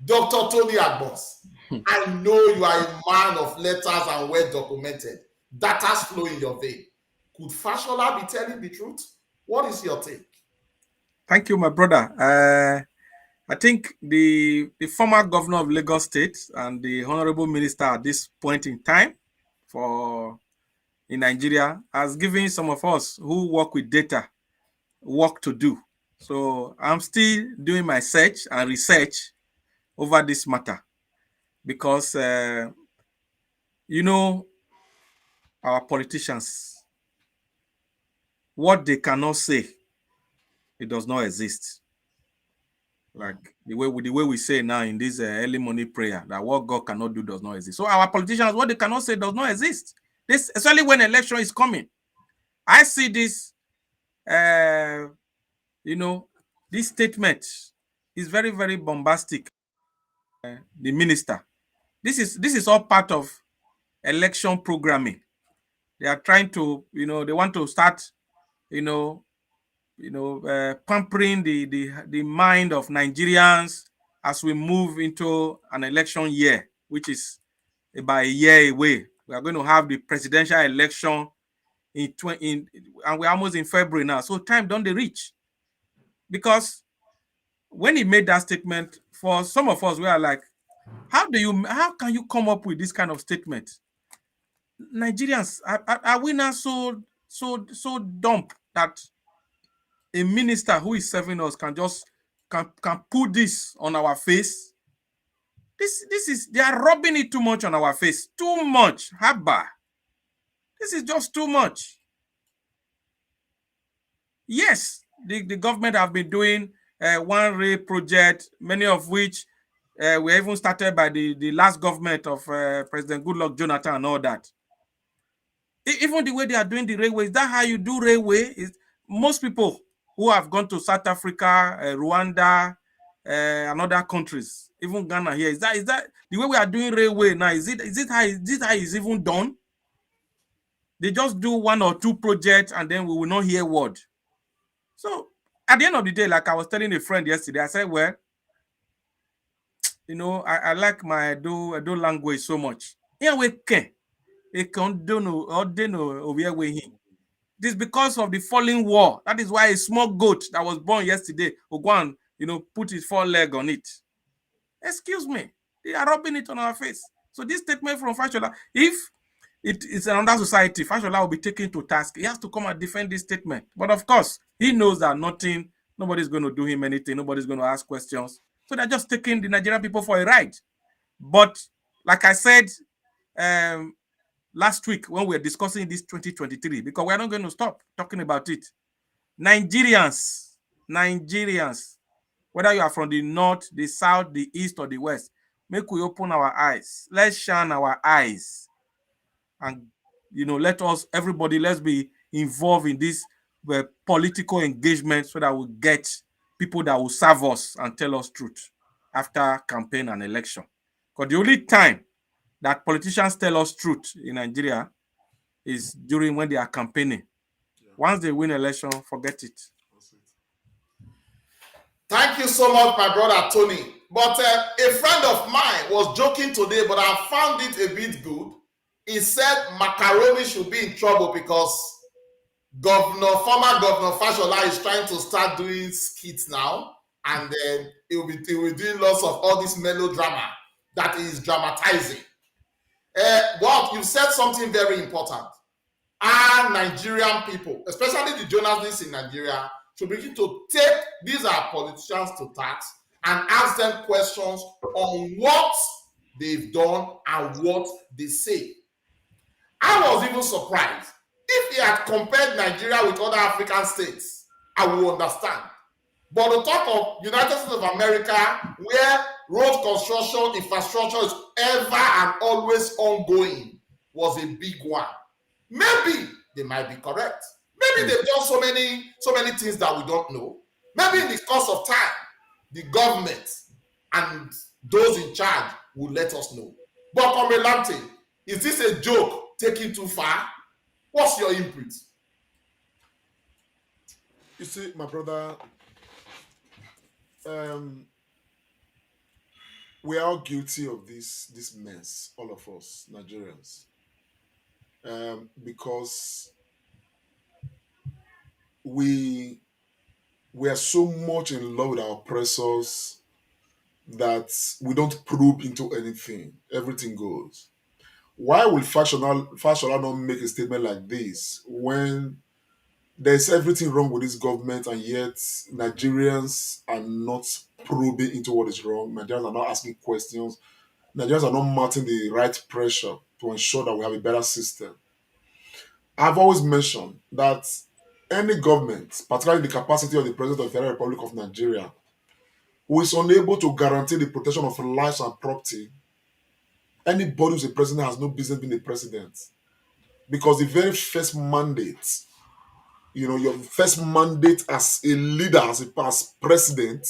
Dr. Tony Agbons, I know you are a man of letters and well documented. Data's flow in your vein. Could Fashola be telling the truth? What is your take? Thank you, my brother. I think the former governor of Lagos State and the honorable minister at this point in time in Nigeria has given some of us who work with data work to do. So I'm still doing my search and research over this matter because, our politicians, what they cannot say, it does not exist. Like the way we say now in this early morning prayer, that what God cannot do does not exist. So our politicians, what they cannot say does not exist. This, especially when election is coming. I see this, this statement is very, very bombastic. The minister, this is all part of election programming. They are trying to, they want to start, pampering the mind of Nigerians as we move into an election year, which is about a year away. We are going to have the presidential election and we're almost in February now. So time don't they reach? Because when he made that statement, for some of us, we are like, how can you come up with this kind of statement? Nigerians, are we now so dumb that a minister who is serving us can put this on our face? They are rubbing it too much on our face. Too much. Haba. This is just too much. Yes, the government have been doing one ray project, many of which were even started by the last government of President Goodluck Jonathan and all that. Even the way they are doing the railway, is that how you do railway? Most people who have gone to South Africa, Rwanda, and other countries, even Ghana here, is that the way we are doing railway now? Is it how it's even done? They just do 1 or 2 projects and then we will not hear word. So at the end of the day, like I was telling a friend yesterday, I said, well, I like my Edo language so much. This is because of the falling wall. That is why a small goat that was born yesterday will go and, put his 4 leg on it. Excuse me. They are rubbing it on our face. So this statement from Fashola, if it is another society, Fashola will be taken to task. He has to come and defend this statement. But of course, he knows that nobody's going to do him anything. Nobody's going to ask questions. So they're just taking the Nigerian people for a ride. But like I said, last week when we were discussing this 2023, because we're not going to stop talking about it. Nigerians, whether you are from the north, the south, the east, or the west, make we open our eyes. Let's shine our eyes. And, let us, everybody, let's be involved in this political engagement so that we get people that will serve us and tell us truth after campaign and election. Because the only time that politicians tell us truth in Nigeria is during when they are campaigning. Yeah. Once they win election, forget it. Thank you so much, my brother Tony. But a friend of mine was joking today, but I found it a bit good. He said Macaroni should be in trouble because former Governor Fashola is trying to start doing skits now, and then he will be doing lots of all this melodrama that is dramatizing. But you said something very important. Our Nigerian people, especially the journalists in Nigeria, should begin to take these are politicians to task and ask them questions on what they've done and what they say. I was even surprised. If he had compared Nigeria with other African states, I would understand. But the talk of United States of America, where road construction infrastructure is ever and always ongoing, was a big one. Maybe they might be correct. Maybe they've done so many things that we don't know. Maybe in the course of time, the government and those in charge will let us know. But Comrade Lamte, is this a joke taking too far? What's your input? You see, my brother, we are all guilty of this mess, all of us, Nigerians. Because we are so much in love with our oppressors that we don't probe into anything. Everything goes. Why will Fashola not make a statement like this when there's everything wrong with this government and yet Nigerians are not probing into what is wrong? Nigerians are not asking questions. Nigerians are not mounting the right pressure to ensure that we have a better system. I've always mentioned that any government, particularly the capacity of the President of the Federal Republic of Nigeria, who is unable to guarantee the protection of lives and property, anybody who's a president has no business being a president. Because the very first mandate, your first mandate as a leader, as president,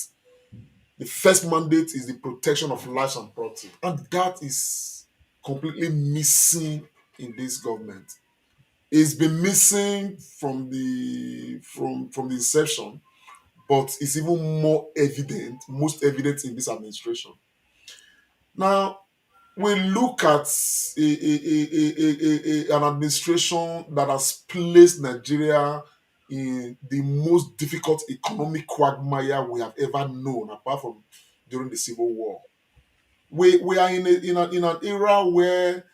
the first mandate is the protection of lives and property. And that is completely missing in this government. It's been missing from the inception, but it's even most evident in this administration. Now, we look at an administration that has placed Nigeria in the most difficult economic quagmire we have ever known, apart from during the Civil War. We are in an era where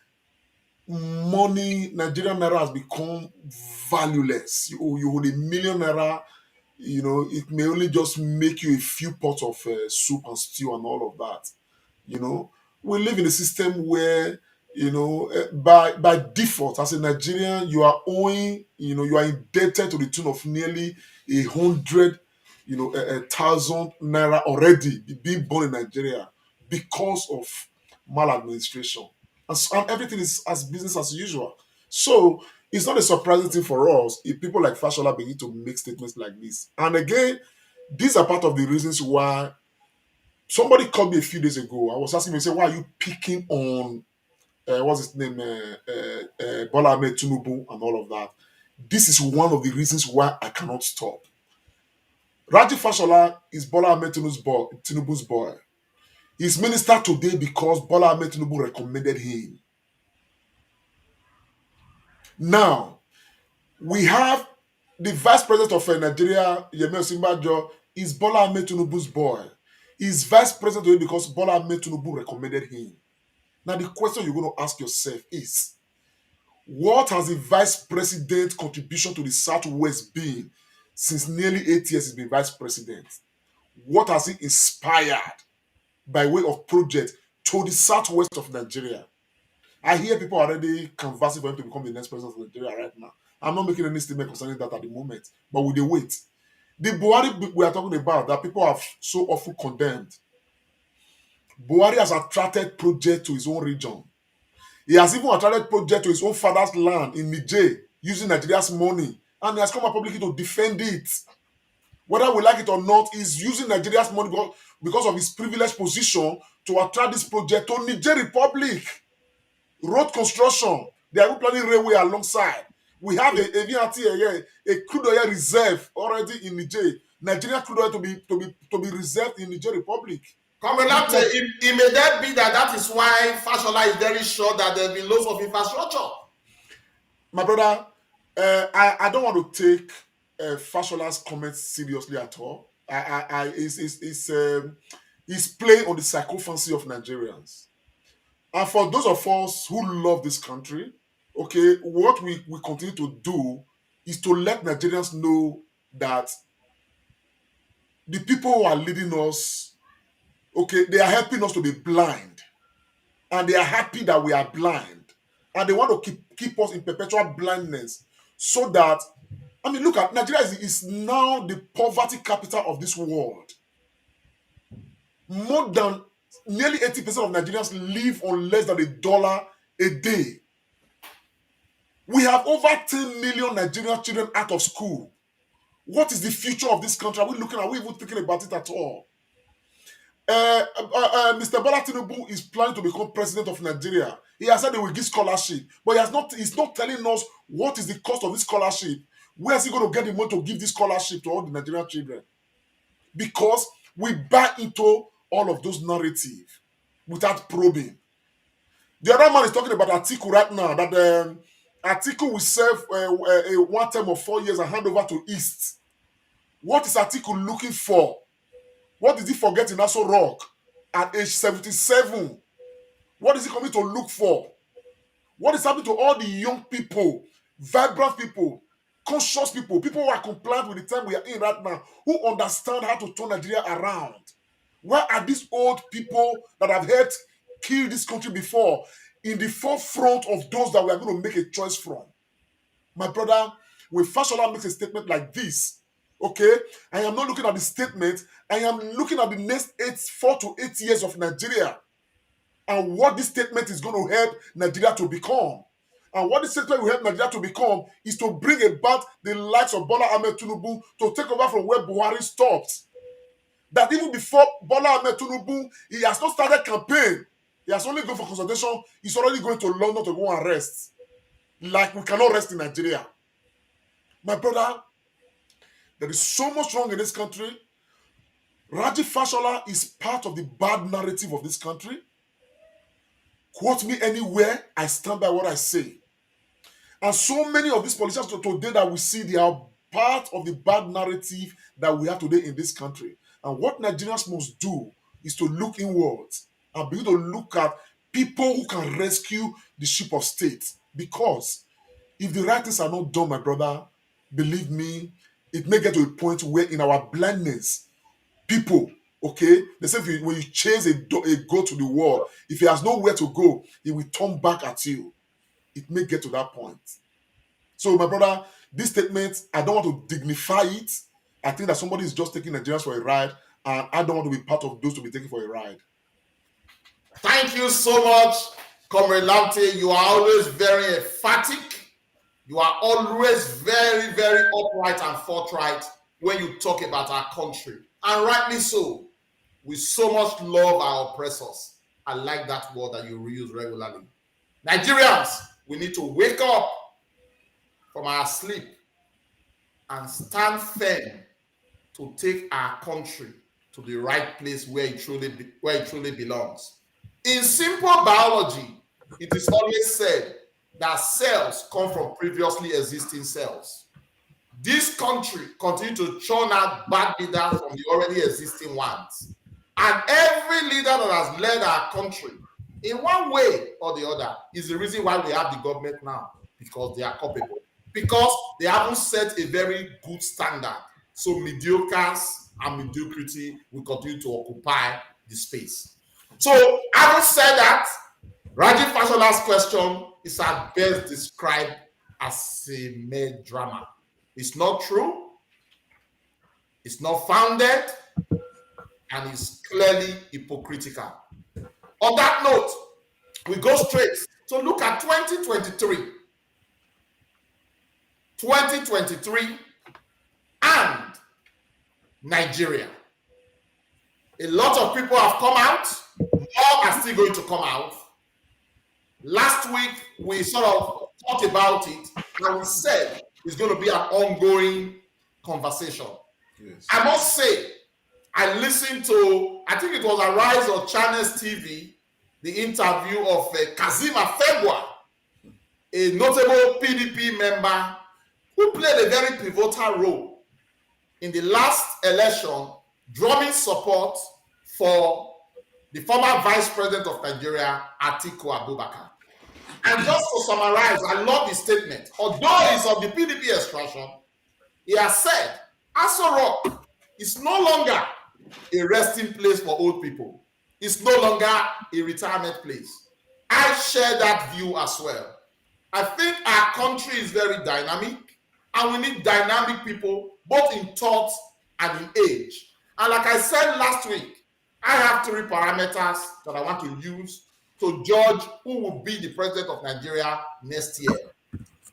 Nigerian naira has become valueless. You hold $1 million naira, it may only just make you a few pots of soup and stew and all of that. We live in a system where, by default, as a Nigerian, you are owing, you are indebted to the tune of nearly 100,000 naira already being born in Nigeria because of maladministration. And everything is as business as usual. So it's not a surprising thing for us if people like Fashola begin to make statements like this. And again, these are part of the reasons why somebody called me a few days ago. I was asking me, why are you picking on what's his name, Bola Ahmed Tinubu and all of that? This is one of the reasons why I cannot stop. Raji Fashola is Bola Ahmed Tinubu's boy. He's minister today because Bola Ahmed Tinubu recommended him. Now, we have the vice president of Nigeria, Yemi Osinbajo, is Bola Ahmed Tinubu's boy. He's vice president today because Bola Ahmed Tinubu recommended him. Now, the question you're going to ask yourself is, what has the vice president's contribution to the Southwest been since nearly 8 years he's been vice president? What has he inspired by way of project to the Southwest of Nigeria? I hear people already conversing for him to become the next president of Nigeria right now. I'm not making any statement concerning that at the moment, but with the wait. The Buhari we are talking about that people have so often condemned, Buhari has attracted project to his own region. He has even attracted project to his own father's land in Niger using Nigeria's money, and he has come up publicly to defend it. Whether we like it or not, he's using Nigeria's money because of his privileged position to attract this project to Niger Republic. Road construction, they are planning railway alongside. We have a crude oil reserve already in Niger. Nigerian crude oil to be reserved in Niger Republic. Comrade Lamte, it may that be that is why Fashola is very sure that there will be loads of infrastructure. My brother, I don't want to take Fashola's comments seriously at all. He's playing on the psychophancy of Nigerians. And for those of us who love this country, okay, what we continue to do is to let Nigerians know that the people who are leading us, okay, they are helping us to be blind. And they are happy that we are blind. And they want to keep us in perpetual blindness. So that, I mean, look at Nigeria is now the poverty capital of this world. More than nearly 80% of Nigerians live on less than $1 a day. We have over 10 million Nigerian children out of school. What is the future of this country? Are we even thinking about it at all? Mr. Bola Tinubu is planning to become president of Nigeria. He has said he will give scholarship, but he's not telling us what is the cost of this scholarship. Where is he going to get the money to give this scholarship to all the Nigerian children? Because we buy into all of those narratives without probing. The other man is talking about Atiku right now, that Atiku will serve a one term of 4 years and hand over to East. What is Atiku looking for? What did he forget in Aso Rock at age 77? What is he coming to look for? What is happening to all the young people, vibrant people, conscious people who are compliant with the time we are in right now, who understand how to turn Nigeria around? Where are these old people that have helped kill this country before in the forefront of those that we are going to make a choice from? My brother, when Fashola makes a statement like this, okay, I am not looking at the statement, I am looking at the next 4 to 8 years of Nigeria and what this statement is going to help Nigeria to become. And what this statement will help Nigeria to become is to bring about the likes of Bola Ahmed Tinubu to take over from where Buhari stopped. That even before Bola Ahmed Tinubu, he has not started campaign. He has only gone for consultation. He's already going to London to go and rest. Like we cannot rest in Nigeria. My brother, there is so much wrong in this country. Raji Fashola is part of the bad narrative of this country. Quote me anywhere, I stand by what I say. And so many of these politicians today that we see, they are part of the bad narrative that we have today in this country. And what Nigerians must do is to look inwards and begin to look at people who can rescue the ship of state. Because if the right things are not done, my brother, believe me, it may get to a point where in our blindness, people, okay, they say when you chase a goat to the wall, if he has nowhere to go, he will turn back at you. It may get to that point. So, my brother, this statement, I don't want to dignify it. I think that somebody is just taking Nigerians for a ride, and I don't want to be part of those to be taken for a ride. Thank you so much, Comrade Lamte. You are always very emphatic. You are always very, very upright and forthright when you talk about our country. And rightly so. We so much love our oppressors. I like that word that you reuse regularly. Nigerians, we need to wake up from our sleep and stand firm to take our country to the right place where it truly belongs. In simple biology, it is always said that cells come from previously existing cells. This country continues to churn out bad leaders from the already existing ones. And every leader that has led our country in one way or the other is the reason why we have the government now, because they are culpable. Because they haven't set a very good standard. So mediocres and mediocrity will continue to occupy the space. So having said that, Rajiv Fashola's question is at best described as a mere drama. It's not true, it's not founded, and it's clearly hypocritical. On that note, we go straight to look at 2023. 2023 and Nigeria. A lot of people have come out, more are still going to come out. Last week, we sort of talked about it, and we said it's going to be an ongoing conversation. Yes. I must say, I listened to, I think it was Arise or Channels TV, the interview of Kazeem Afegwa, a notable PDP member who played a very pivotal role in the last election, drumming support for the former Vice President of Nigeria, Atiku Abubakar. And just to summarize, I love his statement. Although he's of the PDP extraction, he has said, Aso Rock is no longer a resting place for old people. It's no longer a retirement place. I share that view as well. I think our country is very dynamic, and we need dynamic people, both in thought and in age. And like I said last week, I have 3 parameters that I want to use to judge who will be the president of Nigeria next year,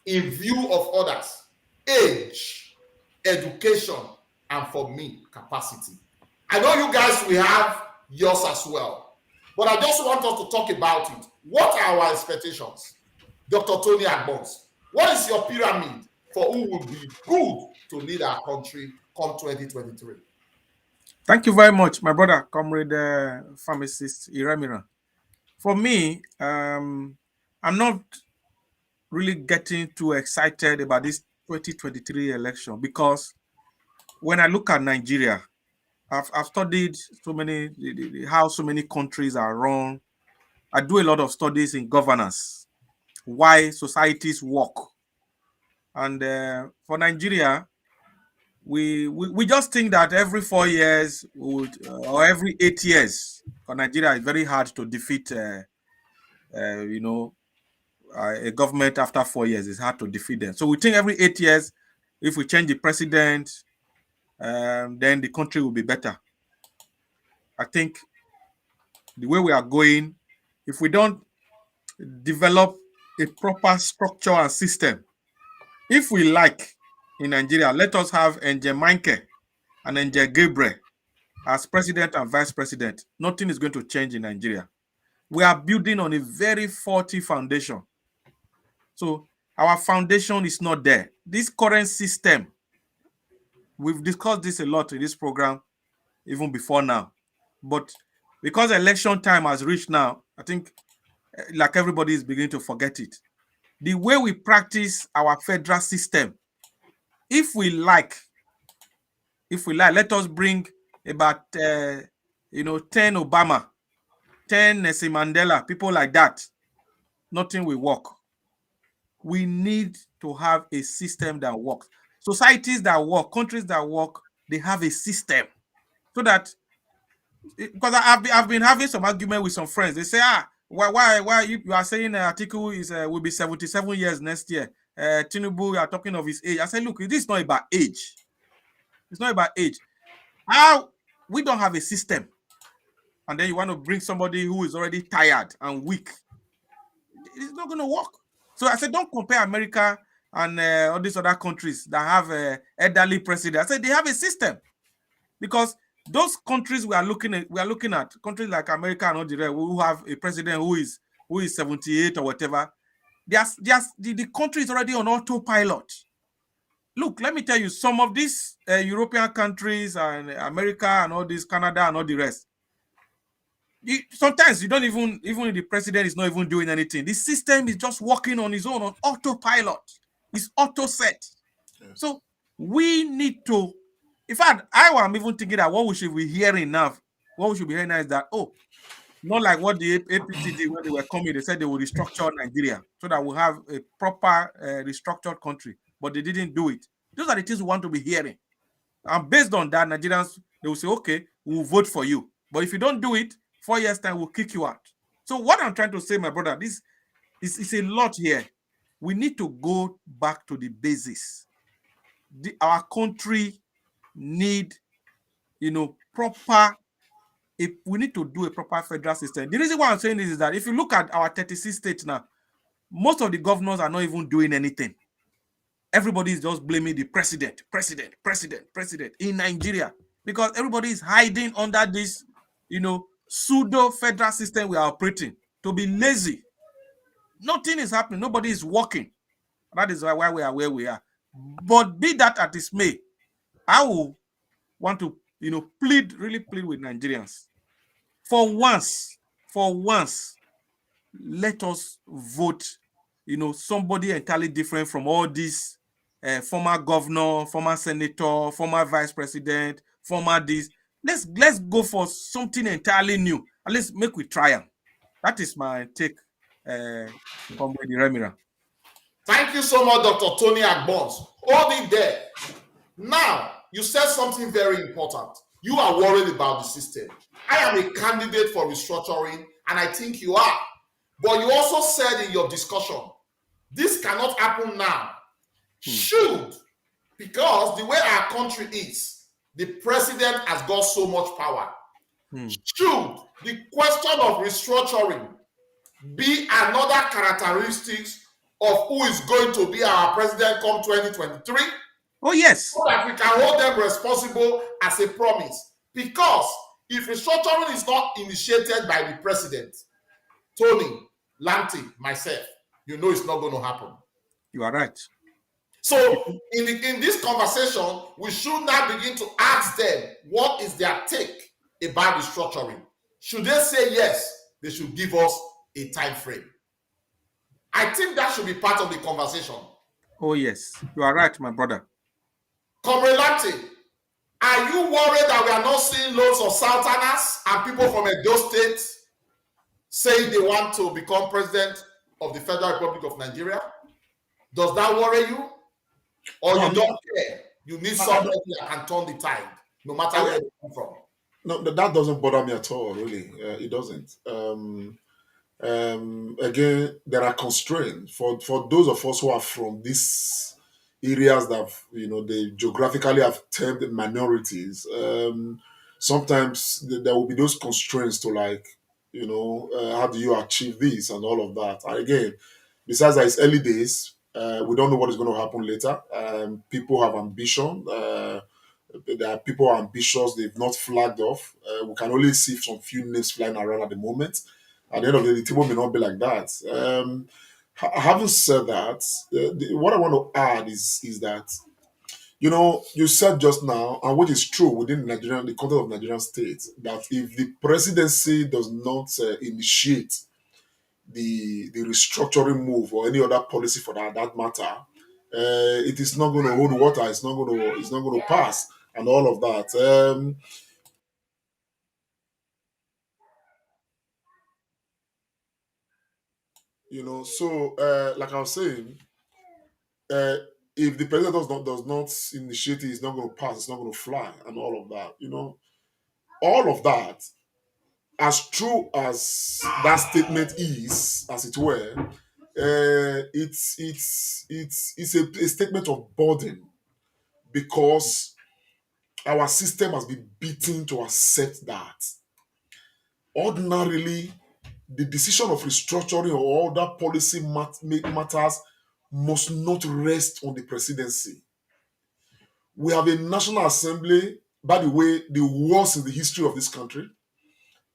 in view of others: age, education, and for me, capacity. I know you guys will have yours as well, but I just want us to talk about it. What are our expectations? Dr. Tony Agbons, what is your pyramid for who will be good to lead our country come 2023? Thank you very much, my brother, Comrade Pharmacist Iremira. For me, I'm not really getting too excited about this 2023 election, because when I look at Nigeria, I've studied so many how so many countries are run. I do a lot of studies in governance, why societies work, and for Nigeria, we just think that every 4 years or every 8 years, for Nigeria, it's very hard to defeat. A government after 4 years is hard to defeat them. So we think every 8 years, if we change the president, then the country will be better. I think the way we are going, if we don't develop a proper structure and system, if we like in Nigeria, let us have Nje Manke and Nje Gabriel as president and vice president. Nothing is going to change in Nigeria. We are building on a very faulty foundation. So our foundation is not there. This current system, we've discussed this a lot in this program, even before now. But because election time has reached now, I think like everybody is beginning to forget it. The way we practice our federal system, if we like, let us bring about 10 Obama, 10 Nelson Mandela, people like that. Nothing will work. We need to have a system that works. Societies that work, countries that work, they have a system. So that, because I've been having some argument with some friends. They say, why you are saying Atiku will be 77 years next year. Tinubu, you are talking of his age. I say, look, this is not about age. It's not about age. We don't have a system. And then you want to bring somebody who is already tired and weak. It's not going to work. So I said, don't compare America and all these other countries that have elderly presidents. I said they have a system, because those countries we are looking at countries like America and all the rest, who have a president who is 78 or whatever. The country is already on autopilot. Look, let me tell you, some of these European countries and America and all this, Canada and all the rest, sometimes you don't even the president is not even doing anything. The system is just working on its own, on autopilot. It's auto set. Yes. So we need to, in fact, I am even thinking that what we should be hearing now is that, not like what the APC did when they were coming. They said they would restructure Nigeria so that we'll have a proper restructured country, but they didn't do it. Those are the things we want to be hearing. And based on that, Nigerians, they will say, okay, we'll vote for you. But if you don't do it, 4 years' time, we'll kick you out. So what I'm trying to say, my brother, this is a lot here. We need to go back to the basis. Our country need, proper. If we need to do a proper federal system. The reason why I'm saying this is that if you look at our 36 states now, most of the governors are not even doing anything. Everybody is just blaming the president in Nigeria, because everybody is hiding under this, pseudo federal system we are operating to be lazy. Nothing is happening. Nobody is working. That is why we are where we are. But be that as it may, I will want to, really plead with Nigerians. For once, let us vote, somebody entirely different from all these former governor, former senator, former vice president, former this. Let's go for something entirely new. At least make we try them. That is my take, Comrade Remira. Thank you so much, Dr. Tony Agbons. Hold it there. Now, you said something very important. You are worried about the system. I am a candidate for restructuring, and I think you are. But you also said in your discussion, this cannot happen now. Should, because the way our country is, the president has got so much power. Should the question of restructuring be another characteristics of who is going to be our president come 2023? Oh, yes. So that we can hold them responsible as a promise. Because if restructuring is not initiated by the president, Tony, Lanty, myself, you know it's not going to happen. You are right. So in this conversation, we should now begin to ask them what is their take about restructuring. Should they say yes, they should give us a time frame. I think that should be part of the conversation. Oh, yes. You are right, my brother. Comrade Lanty, are you worried that we are not seeing loads of Southerners and people from Edo State saying they want to become president of the Federal Republic of Nigeria? Does that worry you? Or you don't care? You need somebody that can turn the tide, no matter where they come from. No, that doesn't bother me at all, really. It doesn't. Again, there are constraints for those of us who are from these areas that they geographically have termed minorities. Sometimes there will be those constraints to how do you achieve this and all of that. And again, besides that, it's early days. We don't know what is going to happen later. People have ambition. There are people who are ambitious. They've not flagged off. We can only see some few names flying around at the moment. At the end of the day, the table may not be like that. Having said that, what I want to add is that, you said just now, and what is true within the context of Nigerian state, that if the presidency does not initiate the restructuring move or any other policy for that matter, it is not going to hold water. It's not going to pass, and all of that. So like I was saying, if the president does not initiate it, it's not going to pass. It's not going to fly, and all of that. All of that, as true as that statement is, as it were, it's a statement of burden, because our system has been beaten to accept that. Ordinarily, the decision of restructuring or other policy matters must not rest on the presidency. We have a National Assembly, by the way, the worst in the history of this country,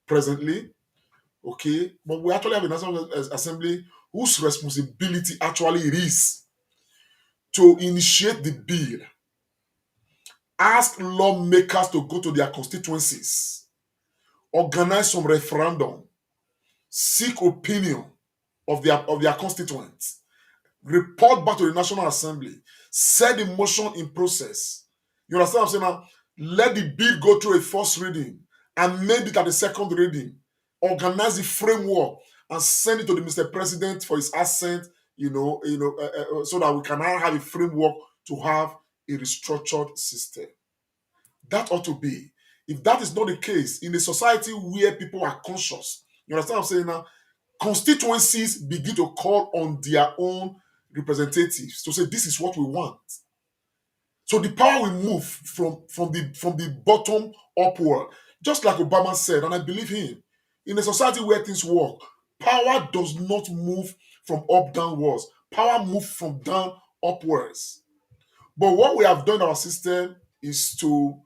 presently. Okay, but we actually have a National Assembly whose responsibility actually it is to initiate the bill, ask lawmakers to go to their constituencies, organize some referendum, seek opinion of their constituents, report back to the National Assembly, set the motion in process. You understand what I'm saying now? Let the bill go through a first reading, amend it at the second reading, organize the framework, and send it to the Mr. President for his assent, so that we can now have a framework to have a restructured system. That ought to be. If that is not the case, in a society where people are conscious, you understand what I'm saying now? constituencies begin to call on their own representatives to say, this is what we want. So the power will move from the bottom upward, just like Obama said, and I believe him. In a society where things work, power does not move from up downwards. Power moves from down upwards. But what we have done in our system is to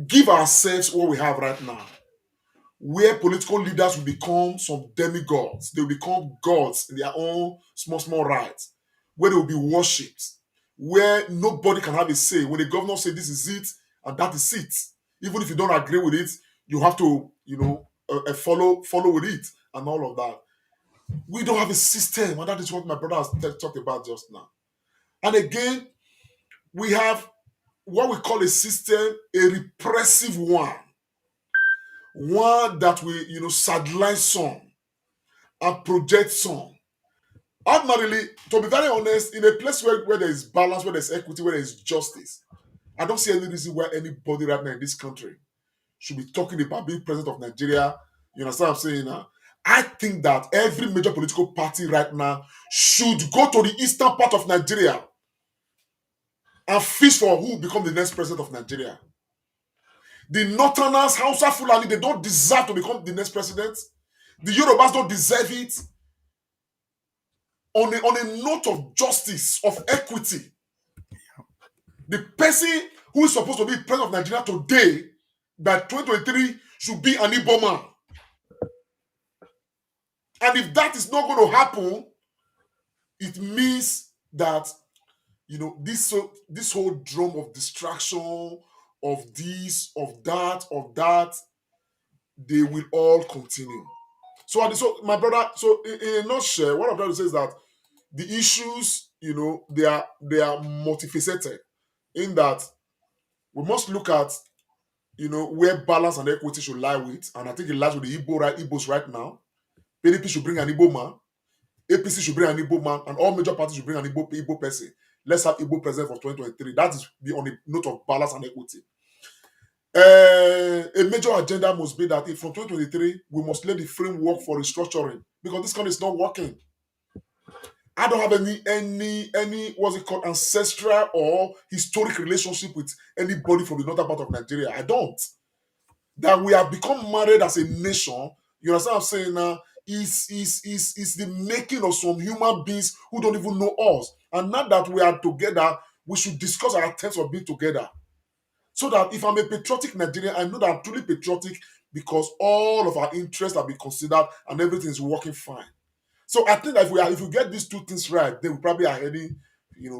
give ourselves what we have right now, where political leaders will become some demigods. They will become gods in their own small rights, where they will be worshipped, where nobody can have a say. When the governor says this is it and that is it, even if you don't agree with it, you have to, follow with it and all of that. We don't have a system, and that is what my brother has talked about just now. And again, we have what we call a system, a repressive one that will, sideline some and project some. Ordinarily, to be very honest, in a place where there is balance, where there's equity, where there is justice, I don't see any reason why anybody right now in this country should be talking about being president of Nigeria. You understand what I'm saying now? I think that every major political party right now should go to the eastern part of Nigeria and fish for who will become the next president of Nigeria. The Northerners, Hausa Fulani, they don't deserve to become the next president. The Yorubas don't deserve it. On a note of justice, of equity, the person who is supposed to be president of Nigeria today, by 2023, should be an Igbo man. And if that is not going to happen, it means that, this whole drum of distraction, of this, of that, they will all continue. So my brother, so in a nutshell, what I'm trying to say is that the issues, they are multifaceted, in that we must look at, where balance and equity should lie with, and I think it lies with the Igbos right now. PDP should bring an Igbo man, APC should bring an Igbo man, and all major parties should bring an Igbo person. Let's have Igbo president for 2023. That is on the note of balance and equity. A major agenda must be that from 2023, we must lay the framework for restructuring, because this country is not working. I don't have any what's it called, ancestral or historic relationship with anybody from the northern part of Nigeria. I don't. That we have become married as a nation, you understand what I'm saying now, is the making of some human beings who don't even know us. And now that we are together, we should discuss our terms of being together. So that if I'm a patriotic Nigerian, I know that I'm truly patriotic because all of our interests have been considered and everything is working fine. So I think that if we get these two things right, then we probably are heading,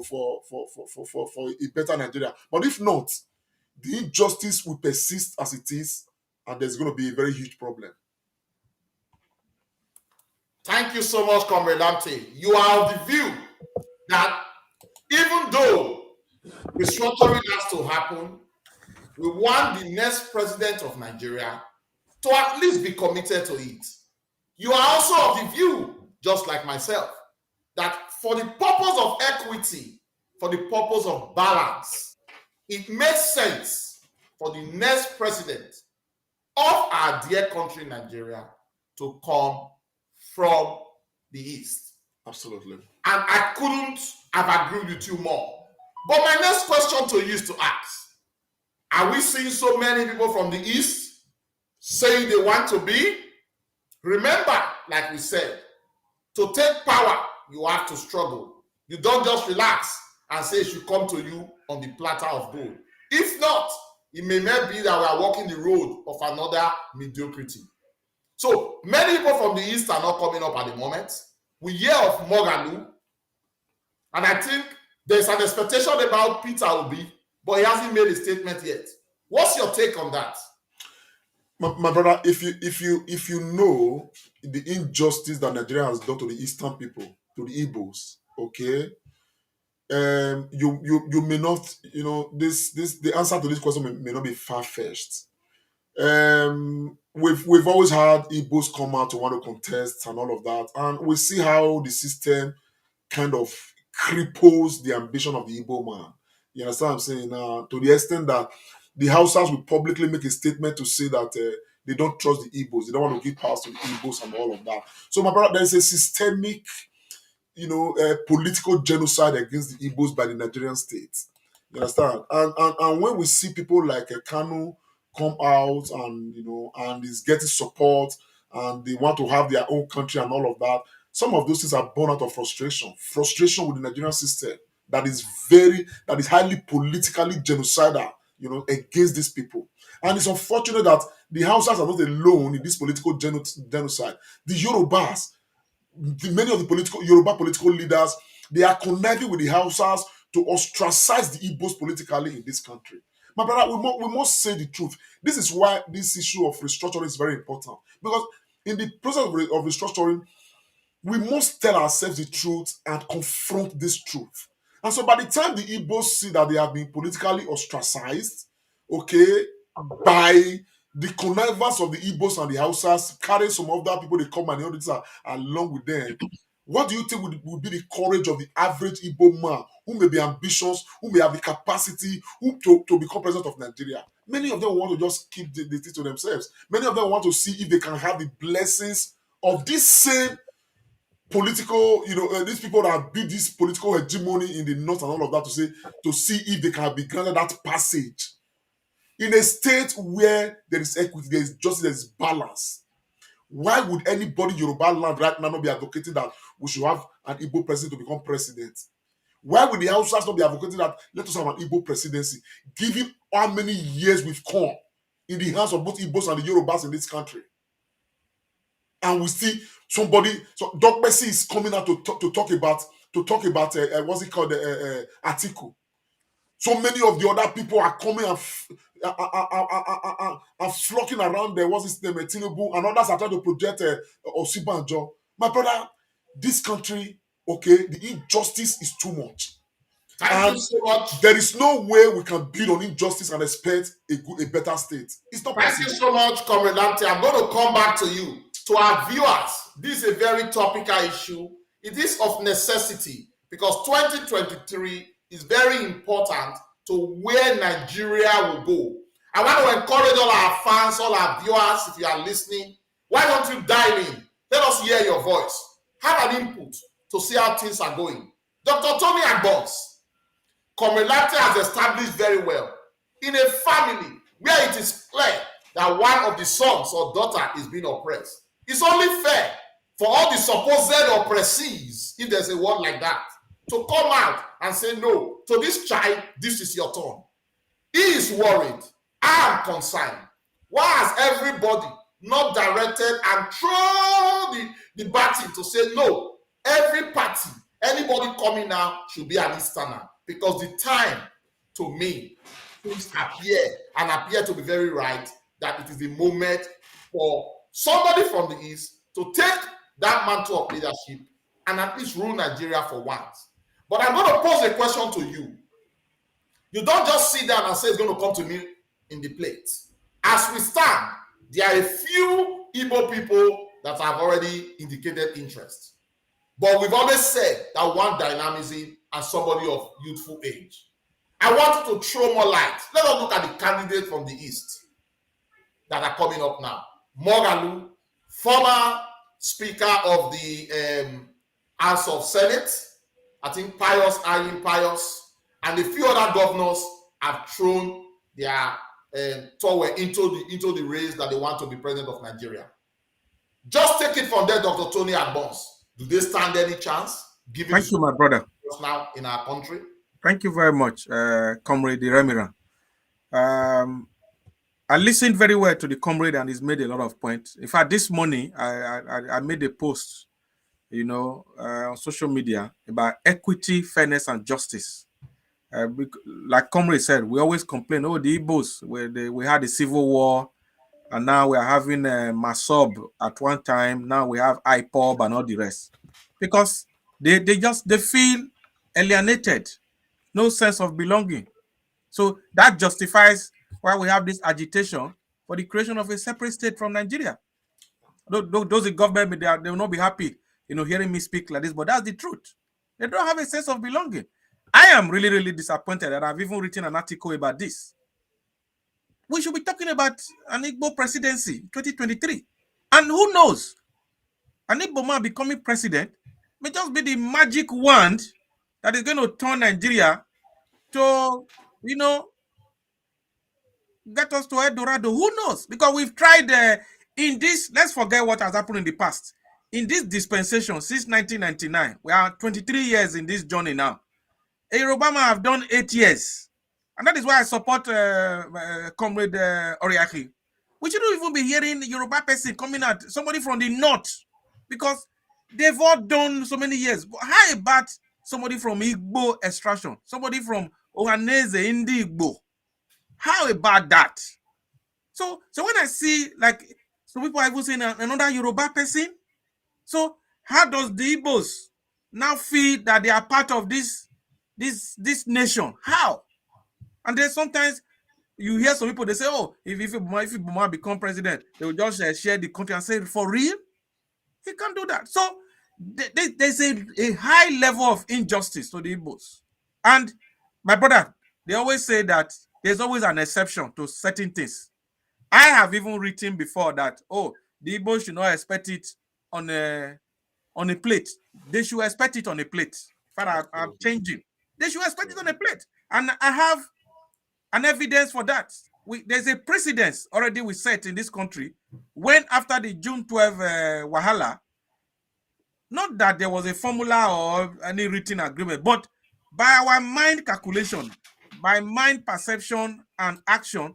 for a better Nigeria. But if not, the injustice will persist as it is, and there's going to be a very huge problem. Thank you so much, Comrade Lamte. You are of the view that even though restructuring has to happen, we want the next president of Nigeria to at least be committed to it. You are also of the view, just like myself, that for the purpose of equity, for the purpose of balance, it makes sense for the next president of our dear country, Nigeria, to come from the East. Absolutely. And I couldn't have agreed with you more. But my next question to you is to ask, are we seeing so many people from the East saying they want to be? Remember, like we said, to take power, you have to struggle. You don't just relax and say it should come to you on the platter of gold. If not, it may not be that we are walking the road of another mediocrity. So many people from the East are not coming up at the moment. We hear of Mogalu, and I think there's an expectation about Peter Obi, but he hasn't made a statement yet. What's your take on that? My brother, if you know the injustice that Nigeria has done to the Eastern people, to the Igbos, okay, you may not, the answer to this question may not be far-fetched. We've always had Igbos come out to want to contest and all of that, and we see how the system kind of cripples the ambition of the Igbo man. You understand what I'm saying? To the extent that the Hausas will publicly make a statement to say that they don't trust the Igbos. They don't want to give powers to the Igbos and all of that. So, my brother, there is a systemic, political genocide against the Igbos by the Nigerian state. You understand? And when we see people like Kanu come out and and is getting support and they want to have their own country and all of that, some of those things are born out of frustration with the Nigerian system that is highly politically genocidal, against these people. And it's unfortunate that the Hausas are not alone in this political genocide. The Yorubas, many of the Yoruba political leaders, they are conniving with the Hausas to ostracize the Igbos politically in this country. My brother, we must say the truth. This is why this issue of restructuring is very important. Because in the process of restructuring, we must tell ourselves the truth and confront this truth. And so by the time the Igbos see that they have been politically ostracized, okay, by the connivance of the Igbos and the Hausas, carrying some other people, they come and the others are along with them. What do you think would be the courage of the average Igbo man who may be ambitious, who may have the capacity to become president of Nigeria? Many of them want to just keep the thing to themselves. Many of them want to see if they can have the blessings of this same political, these people that have built this political hegemony in the north and all of that to see if they can be granted that passage in a state where there is equity, there is justice, there is balance. Why would anybody Yoruba land right now not be advocating that we should have an Igbo president to become president? Why would the Hausas not be advocating that let us have an Igbo presidency, given how many years we've come in the hands of both Igbos and the Yorubas in this country? And we see somebody, so Doc Messi is coming out to talk about what's it called, Atiku. So many of the other people are coming and flocking around there. What's his name, Tinubu, and others are trying to project Osibanjo. My brother, this country, okay, the injustice is too much. Thank you so much. There is no way we can build on injustice and expect a better state. It's not possible. Thank you so much, Comrade Ante. I'm going to come back to you. To our viewers, this is a very topical issue. It is of necessity because 2023 is very important to where Nigeria will go. I want to encourage all our fans, all our viewers, if you are listening, why don't you dial in? Let us hear your voice. Have an input to see how things are going. Dr. Tony Agbons, Comrade Ante has established very well in a family where it is clear that one of the sons or daughter is being oppressed. It's only fair for all the supposed oppressees, if there's a word like that, to come out and say, no, to this child, this is your turn. He is worried. I am concerned. Why has everybody not directed and thrown the baton to say, no, every party, anybody coming now should be an Easterner? Because the time, to me, things appear to be very right, that it is the moment for somebody from the East to take that mantle of leadership and at least rule Nigeria for once. But I'm going to pose a question to you. You don't just sit down and say it's going to come to me in the plate. As we stand, there are a few Igbo people that have already indicated interest. But we've always said that one dynamism and somebody of youthful age. I want you to throw more light. Let us look at the candidates from the East that are coming up now. Mogalu, former Speaker of the House of Senate, I think Pius, and a few other governors have thrown their towel into the race that they want to be president of Nigeria. Just take it from there, Dr. Tony Agbons. Do they stand any chance? Thank you, my brother. Now in our country. Thank you very much, Comrade Remira. I listened very well to the comrade and he's made a lot of points. In fact, this morning I made a post, on social media about equity, fairness, and justice. Like comrade said, we always complain, the Igbos, we had a civil war, and now we are having Masob at one time. Now we have IPOB and all the rest, because they feel alienated, no sense of belonging. So that justifies why we have this agitation for the creation of a separate state from Nigeria. Those in government, they will not be happy, hearing me speak like this, but that's the truth. They don't have a sense of belonging. I am really, really disappointed that I've even written an article about this. we should be talking about an Igbo presidency 2023. And who knows? An Igbo man becoming president may just be the magic wand that is going to turn Nigeria to, get us to El Dorado. Who knows? Because we've tried in this, let's forget what has happened in the past. In this dispensation since 1999, we are 23 years in this journey now. Yoruba man have done 8 years. And that is why I support Comrade Oriaki. We shouldn't even be hearing Yoruba person coming out, somebody from the north, because they've all done so many years. But how about somebody from Igbo extraction, somebody from Ohanese, Indi Igbo? How about that? So when I see, like, some people are even saying another Yoruba person, so how does the Igbos now feel that they are part of this nation? How? And then sometimes you hear some people, they say, oh, if Iboma become president, they will just share the country and say, for real? He can't do that. So there's a high level of injustice to the Igbos. And my brother, they always say that there's always an exception to certain things. I have even written before that, oh, the Igbos should not expect it on a plate. They should expect it on a plate. In fact, I'm changing. They should expect it on a plate. And I have an evidence for that. There's a precedence already we set in this country when after the June 12 Wahala, not that there was a formula or any written agreement, but by our mind calculation, by mind perception and action,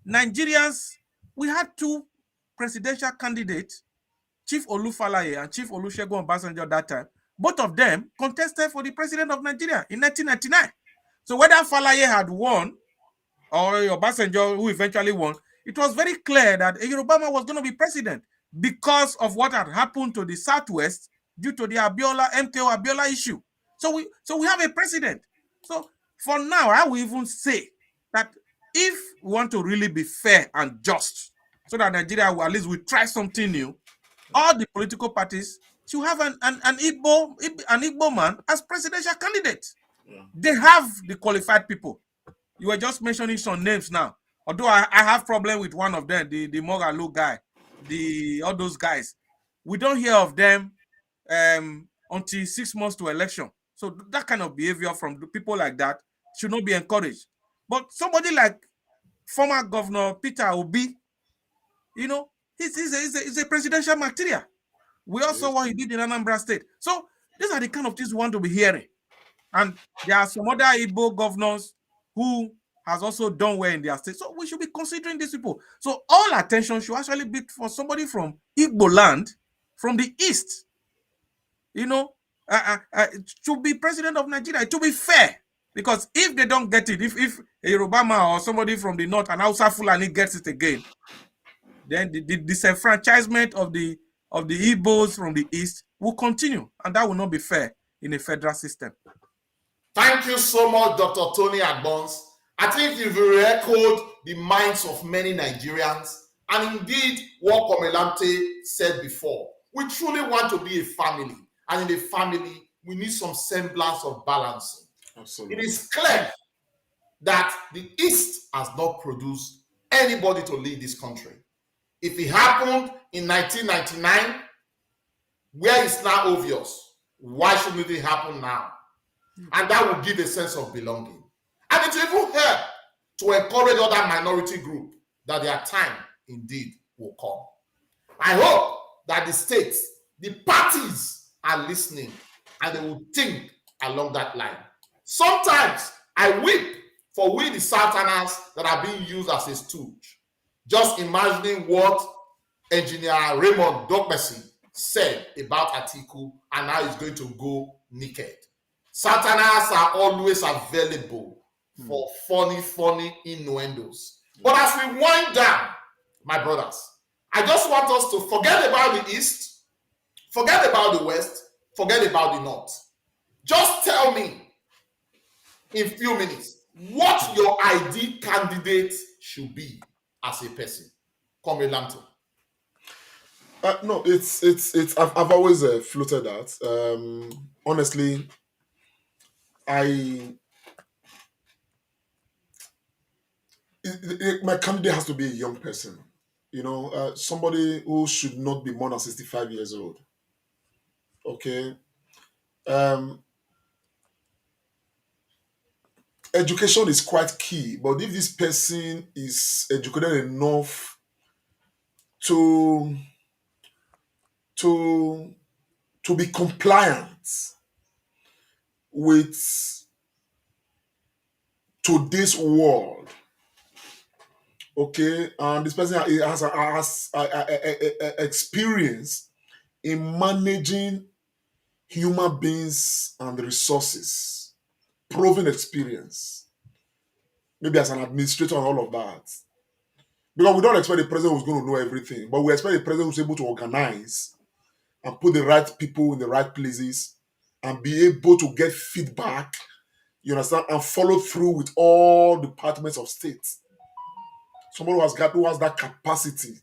Nigerians, we had two presidential candidates, Chief Olufalaye and Chief Olusegun Obasanjo at that time. Both of them contested for the president of Nigeria in 1999. So whether Falaye had won or Obasanjo, who eventually won, it was very clear that Yoruba man was going to be president because of what had happened to the Southwest due to the MKO Abiola issue. So we have a president. So for now, I will even say that if we want to really be fair and just, so that Nigeria will at least we try something new, all the political parties should have an Igbo man as presidential candidate. Yeah. They have the qualified people. You were just mentioning some names now. Although I have problem with one of them, the Mogalu guy, all those guys. We don't hear of them until 6 months to election. So that kind of behavior from people like that should not be encouraged. But somebody like former Governor Peter Obi, he's a presidential material. We also saw what he did in Anambra State. So these are the kind of things we want to be hearing. And there are some other Igbo governors who has also done well in their state. So we should be considering these people. So all attention should actually be for somebody from Igbo land, from the East, to be president of Nigeria, to be fair. Because if they don't get it, if a Yoruba man or somebody from the North and Hausa Fulani gets it again, then the disenfranchisement of the Igbos from the East will continue. And that will not be fair in a federal system. Thank you so much, Dr. Tony Agbons. I think you've echoed the minds of many Nigerians, and indeed what Komelante said before. We truly want to be a family, and in a family, we need some semblance of balance. Absolutely. It is clear that the East has not produced anybody to lead this country. If it happened in 1999, where it's now obvious, why shouldn't it happen now? And that will give a sense of belonging. And it will even help to encourage other minority groups that their time indeed will come. I hope that the states, the parties are listening and they will think along that line. Sometimes I weep for we the Southerners that are being used as a stooge. Just imagining what Engineer Raymond Dokbesi said about Atiku and how he's going to go naked. Southerners are always available for funny innuendos. But as we wind down, my brothers, I just want us to forget about the East, forget about the West, forget about the North. Just tell me in a few minutes what your ID candidate should be as a person. Comrade Lamto. No, it's. I've always floated that. Honestly, I my candidate has to be a young person. Somebody who should not be more than 65 years old. Okay. Education is quite key, but if this person is educated enough to to to be compliant with today's world, okay, and this person has experience in managing human beings and resources, proven experience, maybe as an administrator and all of that. Because we don't expect a president who's going to know everything, but we expect a president who's able to organize and put the right people in the right places and be able to get feedback, you understand, and follow through with all departments of state. Someone who has that capacity,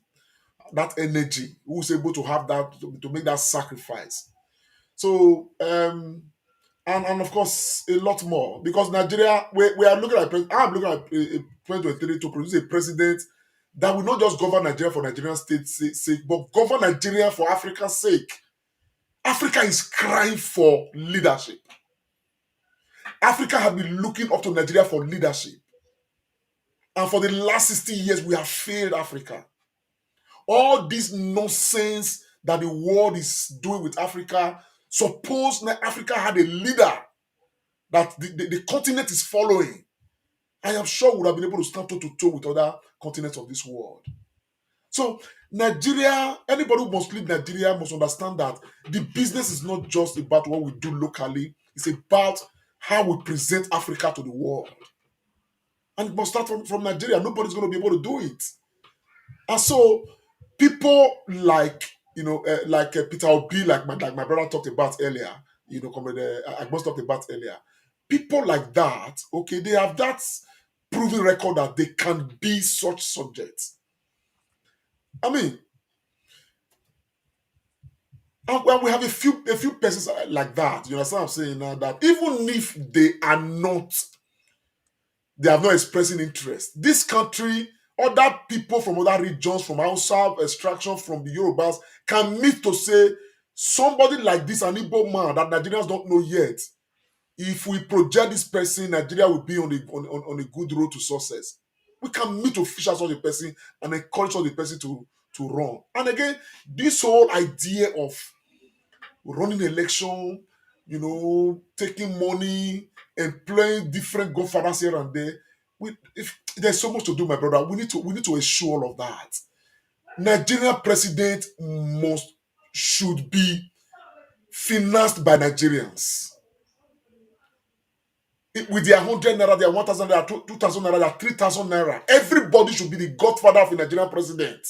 that energy, who's able to have that to make that sacrifice. So and of course a lot more, because Nigeria, we are looking at I'm looking at 2023 to produce a president that will not just govern Nigeria for Nigerian state's sake, but govern Nigeria for Africa's sake. Africa is crying for leadership. Africa has been looking up to Nigeria for leadership. And for the last 60 years, we have failed Africa. All this nonsense that the world is doing with Africa, suppose that Africa had a leader that the continent is following, I am sure we would have been able to stand toe to toe with other continents of this world. So Nigeria, anybody who must lead Nigeria must understand that the business is not just about what we do locally, it's about how we present Africa to the world. And it must start from Nigeria. Nobody's going to be able to do it. And so people like, Peter Obi, like my brother talked about earlier, Comrade Agbo's talked about earlier. People like that, okay, they have that proven record that they can be such subjects. I mean, and we have a few persons like that. You understand what I'm saying now? That even if they have not expressing interest, this country, other people from other regions, from outside extraction, from the Yorubas, can meet to say somebody like this, an Igbo man that Nigerians don't know yet. If we project this person, Nigeria will be on a good road to success. We can meet to fish out such a person and encourage such a person to run. And again, this whole idea of running election, taking money, employing different godfathers here and there. If there's so much to do, my brother, we need to ensure all of that. Nigerian president should be financed by Nigerians. With their 100 naira, their 1,000 naira, 2,000 naira, their 3,000 naira, everybody should be the godfather of a Nigerian president.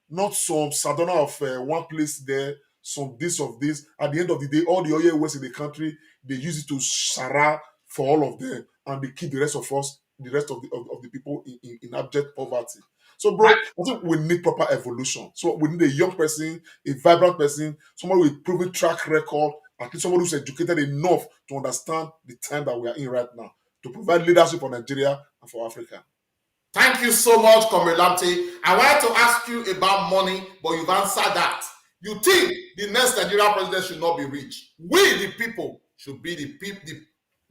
Not some sadona of one place there, some this of this. At the end of the day, all the oil wells in the country, they use it to shara for all of them, and they keep the rest of us, the rest of the people in abject poverty. So, bro, I think we need proper evolution. So we need a young person, a vibrant person, somebody with proven track record, at least somebody who's educated enough to understand the time that we are in right now, to provide leadership for Nigeria and for Africa. Thank you so much, Comrade Lamte. I wanted to ask you about money, but you've answered that. You think the next Nigerian president should not be rich? We, the people, should be the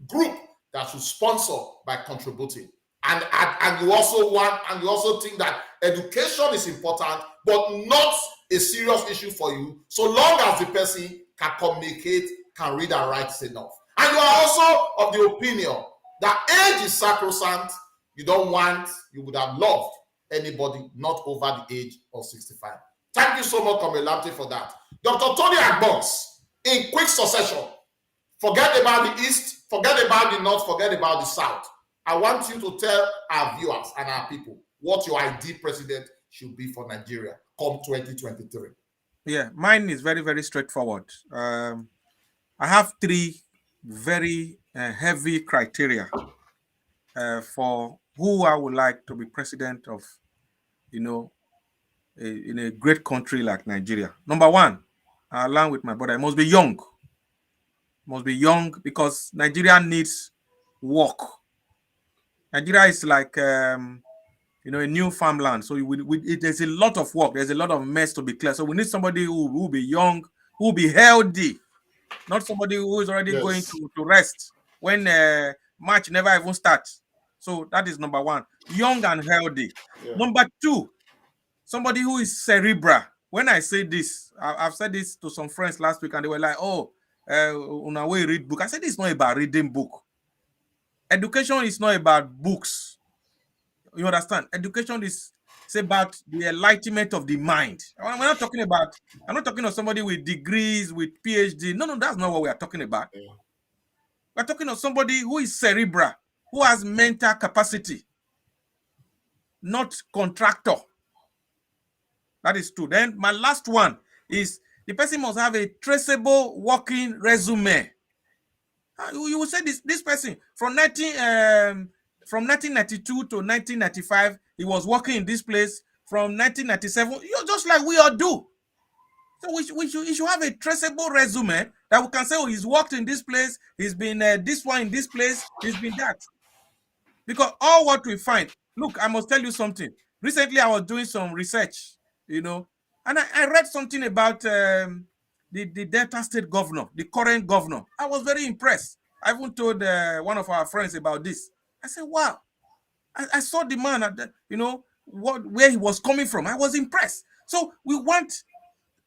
group that should sponsor by contributing. And you also think that education is important, but not a serious issue for you, so long as the person can communicate, can read and write enough. And you are also of the opinion that age is sacrosanct. You would have loved anybody not over the age of 65. Thank you so much, Comrade Lamte, for that. Dr. Tony Agbons, in quick succession, forget about the East, forget about the North, forget about the South. I want you to tell our viewers and our people what your ideal president should be for Nigeria come 2023. Yeah, mine is very, very straightforward. I have three very heavy criteria for who I would like to be president of, in a great country like Nigeria. Number one, along with my brother, it must be young. Must be young because Nigeria needs work. Nigeria is like a new farmland. So there's a lot of work. There's a lot of mess to be cleared. So we need somebody who will be young, who will be healthy, not somebody who is already going to rest when March never even starts. So that is number one, young and healthy. Yeah. Number two, somebody who is cerebral. When I say this, I've said this to some friends last week, and they were like, "Oh, on our way read book." I said, "It's not about reading book. Education is not about books. You understand? Education is about the enlightenment of the mind. I'm not talking of somebody with degrees, with PhD. No, that's not what we are talking about. Yeah. We're talking of somebody who is cerebral, who has mental capacity, not contractor. That is true. Then my last one is the person must have a traceable working resume. You will say this person from 1992 to 1995, he was working in this place. From 1997, just like we all do. So we should have a traceable resume that we can say, oh, he's worked in this place, he's been this one in this place, he's been that. Because all what we find, look, I must tell you something. Recently, I was doing some research, and I read something about the Delta State governor, the current governor. I was very impressed. I even told one of our friends about this. I said, wow, I saw the man at the, where he was coming from. I was impressed. So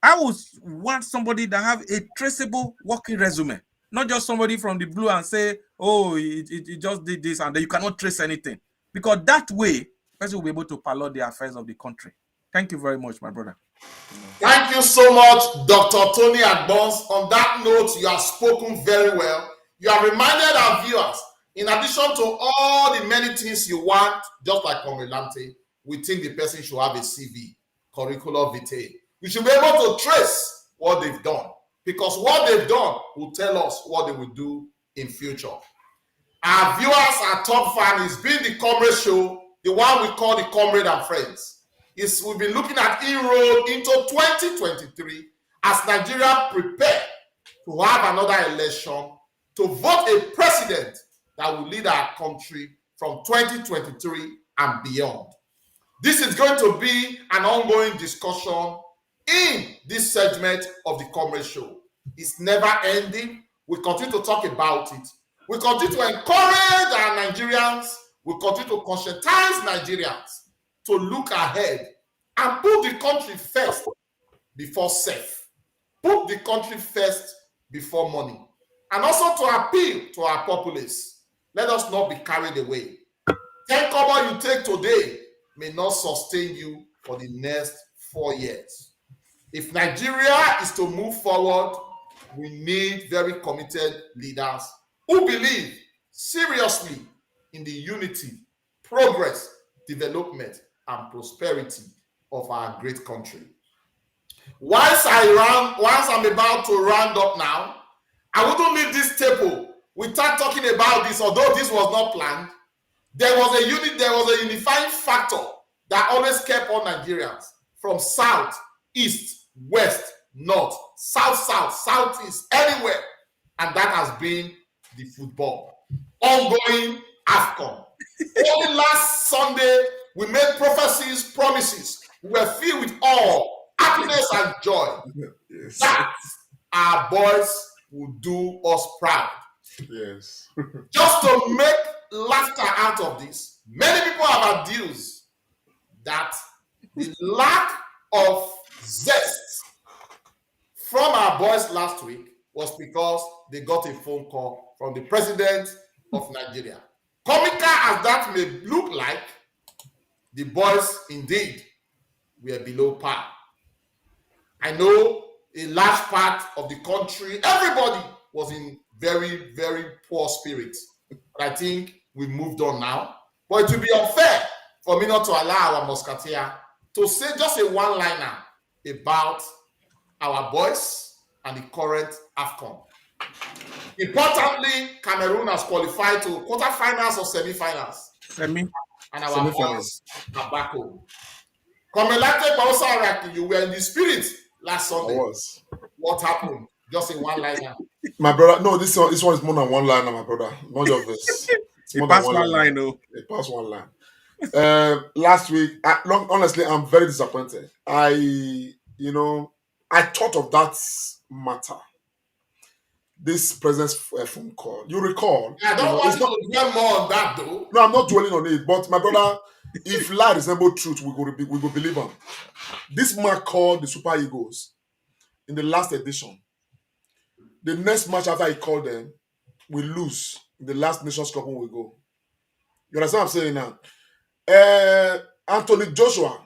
I would want somebody that have a traceable working resume, not just somebody from the blue and say, oh, he just did this, and then you cannot trace anything. Because that way, the person will be able to pilot the affairs of the country. Thank you very much, my brother. Thank you so much, Dr. Tony Agbons. On that note, you have spoken very well. You have reminded our viewers, in addition to all the many things you want, just like Comrade Lamte, we think the person should have a CV, curriculum vitae. We should be able to trace what they've done, because what they've done will tell us what they will do in future. Our viewers, our top fan, is been the Comrade Show, the one we call the Comrade and Friends. We've been looking at inroad into 2023 as Nigeria prepare to have another election to vote a president that will lead our country from 2023 and beyond. This is going to be an ongoing discussion in this segment of the Comrade Show. It's never ending. We continue to talk about it. We continue to encourage our Nigerians. We continue to conscientize Nigerians to look ahead and put the country first before self. Put the country first before money. And also to appeal to our populace. Let us not be carried away. 10 kobo you take today may not sustain you for the next 4 years. If Nigeria is to move forward, we need very committed leaders who believe seriously in the unity, progress, development, and prosperity of our great country. Once I'm about to round up now, I wouldn't leave this table without talking about this, although this was not planned. There was a unifying factor that always kept all Nigerians from south, east, west, north, south, southeast, anywhere. And that has been the football. Ongoing AFCON. Only last Sunday, we made promises. We were filled with awe, happiness, and joy. Yes. That our boys will do us proud. Yes. Just to make laughter out of this, many people have adduced that the lack of zest from our boys last week was because they got a phone call from the president of Nigeria. Comical as that may look like, the boys indeed were below par. I know a large part of the country, everybody was in very, very poor spirits. But I think we moved on now. But it will be unfair for me not to allow our musketeer to say just a one-liner about our boys and the current AFCON. Importantly, Cameroon has qualified to quarterfinals or semifinals. And our boys are back home. You were in the spirit last Sunday. What happened? Just in one liner. My brother, no, this one is more than one liner, my brother. Not just this. It passed one line, though. It passed one line. Last week, honestly, I'm very disappointed. I thought of that matter, this president's phone call. You recall? I don't want you to dwell more on that, though. No, I'm not dwelling on it. But my brother, if lie resemble truth, we go believe him. This man called the Super Eagles in the last edition. The next match after he called them, we lose in the last Nations Cup when we go. You understand what I'm saying now? Anthony Joshua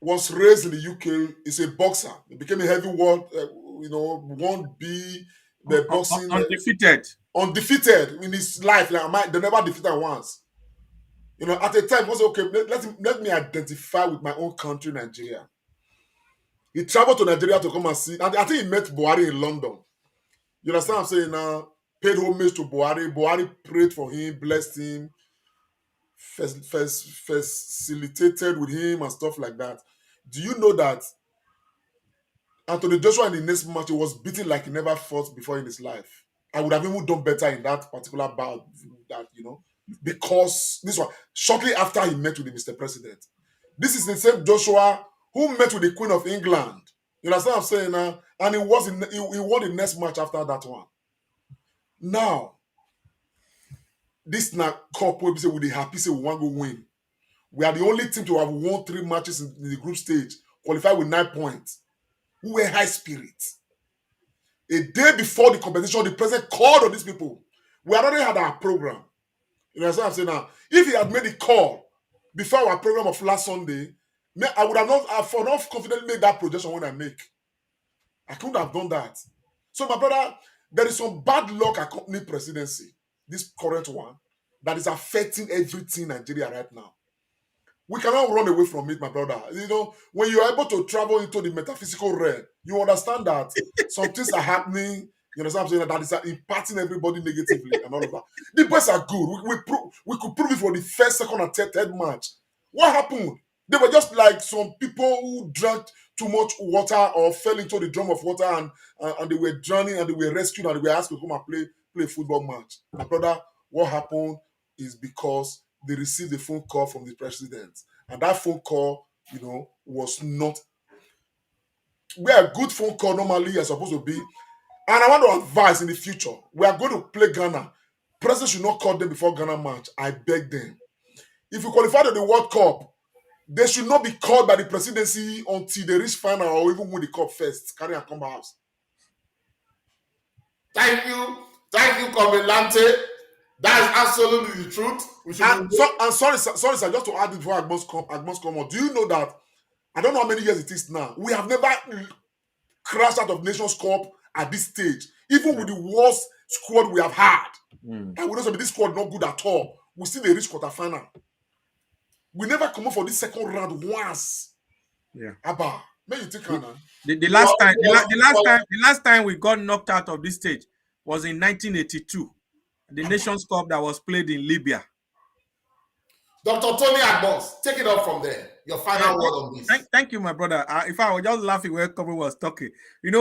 was raised in the UK. He's a boxer. He became a heavyweight, 1B, the boxing. Undefeated in his life. Like, they never defeated once. At a time, he was okay, let me identify with my own country, Nigeria. He traveled to Nigeria to come and see. And I think he met Buhari in London. You understand what I'm saying now? Paid homage to Buhari. Buhari prayed for him, blessed him, facilitated with him and stuff like that. Do you know that Anthony Joshua in the next match, he was beaten like he never fought before in his life? I would have even done better in that particular bout, because this one, shortly after he met with the Mr. President. This is the same Joshua who met with the Queen of England. You understand what I'm saying now? And he won the next match after that one. Now, this now cup where we say we happy say we want to win. We are the only team to have won 3 matches in the group stage, qualified with 9 points. We were high spirits. A day before the competition, the president called on these people. We already had our program. You understand what I'm saying now? If he had made a call before our program of last Sunday, I would have not confidently made that projection when I make. I couldn't have done that. So, my brother, there is some bad luck accompanying presidency, this current one, that is affecting everything in Nigeria right now. We cannot run away from it, my brother. When you are able to travel into the metaphysical realm, you understand that some things are happening. You understand what I'm saying? That is impacting everybody negatively and all of that. The boys are good. We could prove it for the first, second, and third match. What happened? They were just like some people who drank too much water or fell into the drum of water and they were drowning and they were rescued and they were asked to come and play a football match. My brother, what happened is because they received a phone call from the president. And that phone call, was not where a good phone call normally is supposed to be. And I want to advise in the future, we are going to play Ghana. President should not call them before Ghana match. I beg them. If you qualify to the World Cup, they should not be called by the presidency until they reach final or even win the cup first. Carry and come back. Thank you, Comrade Lante. That is absolutely the truth. Sorry, sir, just to add before I must come on. Do you know that, I don't know how many years it is now, we have never crashed out of Nations Cup at this stage, even with the worst squad we have had. And we know this squad not good at all. We still reach quarterfinal. We never come up for this second round once. Yeah. Abba, maybe you think the last time we got knocked out of this stage was in 1982, the Nations Cup that was played in Libya. Dr. Tony Agbons, take it up from there. Your final word on this. Thank you, my brother. If I was just laughing when Comrade was talking,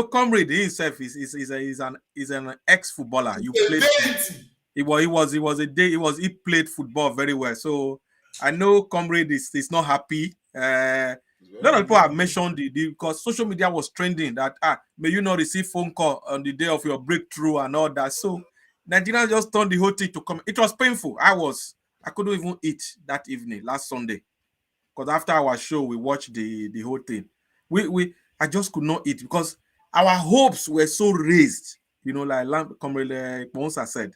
Comrade himself is an ex-footballer. He played football very well. So I know Comrade is not happy. A lot of people have mentioned because social media was trending that may you not receive phone call on the day of your breakthrough and all that. So Nigerians just turned the whole thing to come. It was painful. I couldn't even eat that evening last Sunday because after our show we watched the whole thing. I just could not eat because our hopes were so raised. Like Comrade Okposo said.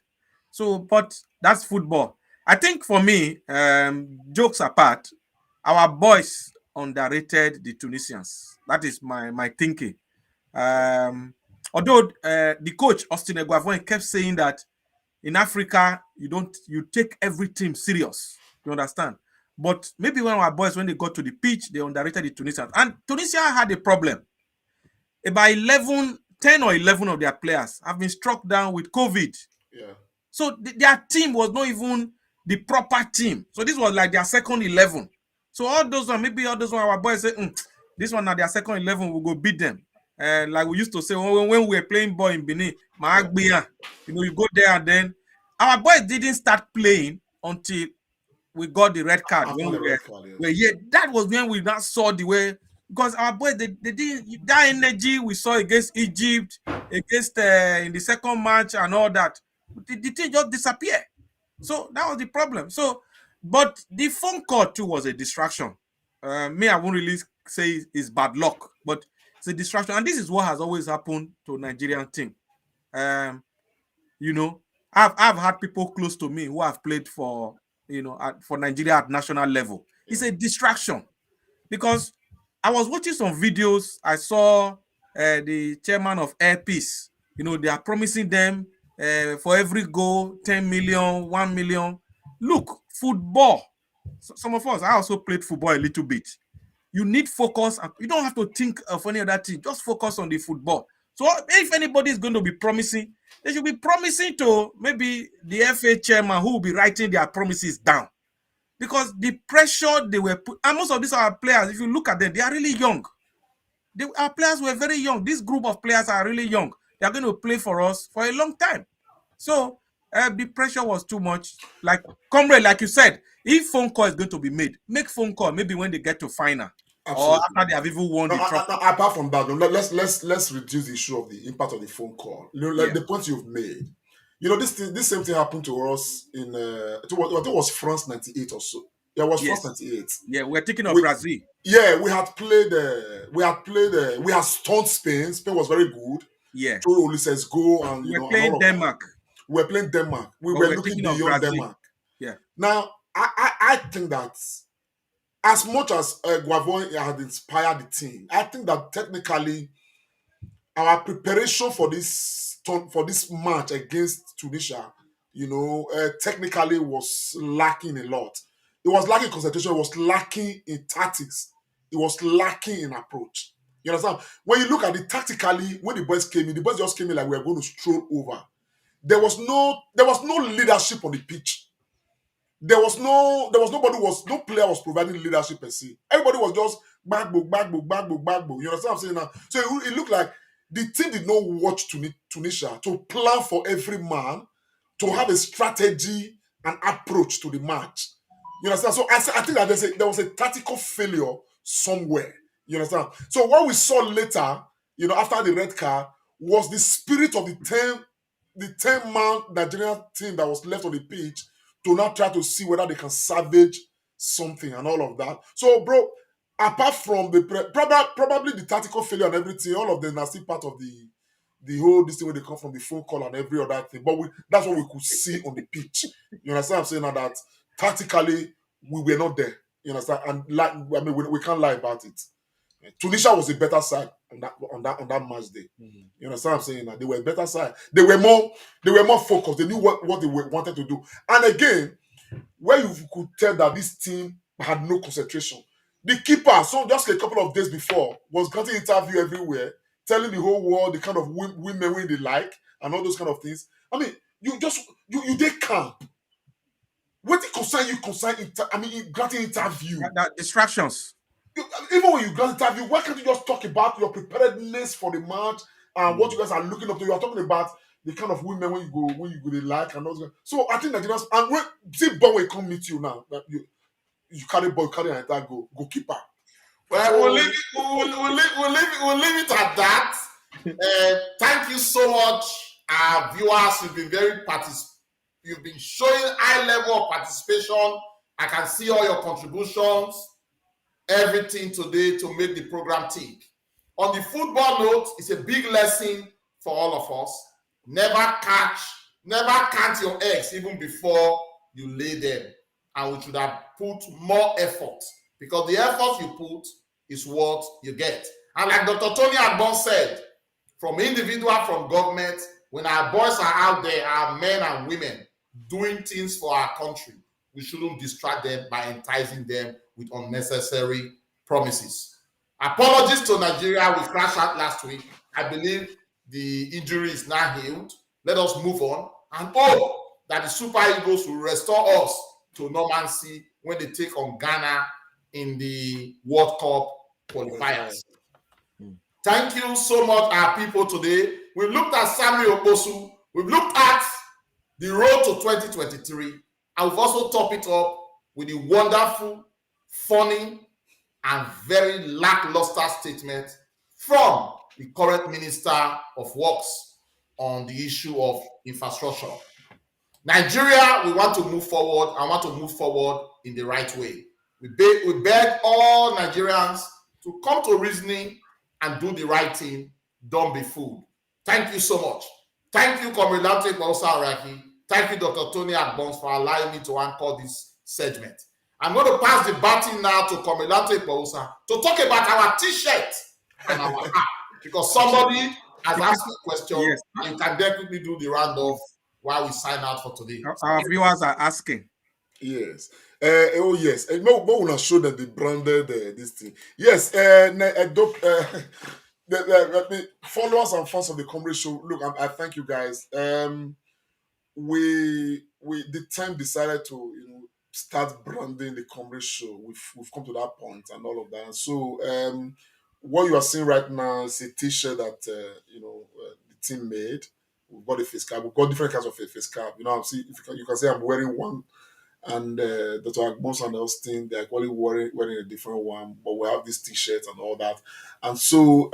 So, but that's football. I think for me, jokes apart, our boys underrated the Tunisians. That is my thinking. Although the coach Austin Eguavoen kept saying that in Africa you take every team serious. You understand? But maybe when our boys, when they got to the pitch, they underrated the Tunisians. And Tunisia had a problem. About 10 or 11 of their players have been struck down with COVID. Yeah. So their team was not even the proper team. So this was like their second 11. So all those our boys say, this one now their second 11, we'll go beat them. Like we used to say when we were playing ball in Benin, you go there and then our boys didn't start playing until we got the red card After when the we red card, yes. were here. That was when we now saw the way, because our boys, they didn't, that energy we saw against Egypt, against in the second match and all that, the thing just disappeared. So that was the problem. So, but the phone call too was a distraction. Me, I won't really say it's bad luck, but it's a distraction. And this is what has always happened to Nigerian team. You know, I've had people close to me who have played for, you know, for Nigeria at national level. It's a distraction, because I was watching some videos. I saw the chairman of Air Peace. You know, they are promising them for every goal 10 million, 1 million. Look, football. Some of us, I also played football a little bit. You need focus. You don't have to think of any other thing. Just focus on the football. So if anybody is going to be promising, they should be promising to maybe the FA chairman who will be writing their promises down. Because the pressure they were put, and most of these are players, if you look at them, they are really young. Our players were very young. This group of players are really young. They are going to play for us for a long time. So the pressure was too much. Like Comrade, like you said, if phone call is going to be made, make phone call maybe when they get to final. Absolutely. Or after they have even won the trophy. Apart from that, let's reduce the issue of the impact of the phone call. You know, like the point you've made. You know, this same thing happened to us in I think it was France 98 or so. Yeah, it was France 98. Yeah, we're thinking of Brazil. Yeah, we had stunned Spain. Spain was very good. Yeah. Joe Ulises go and we were playing Denmark. We were playing Denmark. We were looking beyond Denmark. Yeah. Now, I think that as much as Guavon had inspired the team, I think that technically our preparation for this match against Tunisia, you know, technically was lacking a lot. It was lacking concentration. It was lacking in tactics. It was lacking in approach. You understand? When you look at it tactically, when the boys came in, the boys just came in like we were going to stroll over. There was no leadership on the pitch. No player was providing leadership per se. Everybody was just backbook. You understand what I'm saying now? So it looked like the team did not watch Tunisia to plan for every man, to have a strategy and approach to the match. You understand? So I think that there was a tactical failure somewhere. You understand? So what we saw later, you know, after the red card, was the spirit of the 10-man Nigerian team that was left on the pitch to now try to see whether they can salvage something and all of that. So, bro, apart from probably the tactical failure and everything, all of them are still part of the whole this thing where they come from, the phone call and every other thing. But that's what we could see on the pitch. You understand what I'm saying? Now that tactically we were not there. You understand? And we can't lie about it. Tunisia was a better side on that match day. Mm-hmm. You understand what I'm saying? Now they were a better side. They were more focused. They knew what they wanted to do. And again, where you could tell that this team had no concentration. The keeper, so just a couple of days before, was granting interview everywhere, telling the whole world the kind of women they like and all those kind of things. I mean, you did camp. What it granting interview. That distractions. Even when you grant interview, why can't you just talk about your preparedness for the match and what you guys are looking up to? You are talking about the kind of women when you go they like and all that. So I think Nigerians, and when see ball will come meet you now, that you carry ball, carry an entire goalkeeper. Well, we'll leave it at that. Thank you so much, our viewers. You've been you've been showing high level of participation. I can see all your contributions, everything today to make the program tick. On the football note, it's a big lesson for all of us. Never count your eggs even before you lay them. And we should have put more effort, because the effort you put is what you get. And like Dr. Tony Agbon said, from individual, from government, when our boys are out there, our men and women, doing things for our country, we shouldn't distract them by enticing them with unnecessary promises. Apologies to Nigeria. We crashed out last week. I believe the injury is now healed. Let us move on and hope that the Super Eagles will restore us to normalcy when they take on Ghana in the World Cup qualifiers. Thank you so much, our people, today. We've looked at Sammy Okposo. We've looked at the road to 2023. And we've also topped it up with the wonderful, funny, and very lackluster statement from the current Minister of Works on the issue of infrastructure. Nigeria, we want to move forward and want to move forward in the right way. We beg all Nigerians to come to reasoning and do the right thing. Don't be fooled. Thank you so much. Thank you, Comrade Friends. Thank you, Dr. Tony Agbons, for allowing me to anchor this segment. I'm going to pass the baton now to Comrade Friends to talk about our T-shirt and our hat, because somebody has asked a question, yes, and you can definitely do the roundoff while we sign out for today. Our viewers are asking. Yes. Oh yes. No, but we'll show them the branded this thing. Yes. The followers and fans of the Comrade Show. Look, I thank you guys. We the time decided to start branding the Comrade Show. We've come to that point and all of that. So what you are seeing right now is a T-shirt that the team made. We've got a face cap. We've got different kinds of face cap. See, if you can say I'm wearing one, and Dr. Agbons and Austin, they're actually wearing a different one, but we have these T-shirts and all that. And so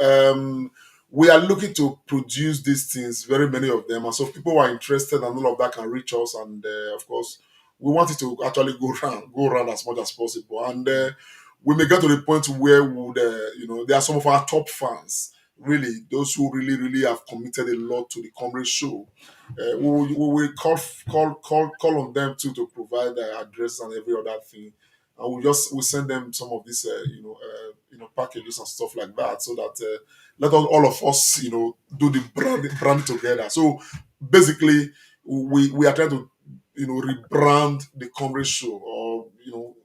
we are looking to produce these things, very many of them. And so if people who are interested and all of that can reach us. And of course, we want it to actually go around as much as possible. And we may get to the point where there are some of our top fans, really, those who really, really have committed a lot to the Comrade Show. We will call on them too to provide addresses and every other thing, and we send them some of these packages and stuff like that, so that let all of us do the brand together. So basically, we are trying to rebrand the Comrade Show, or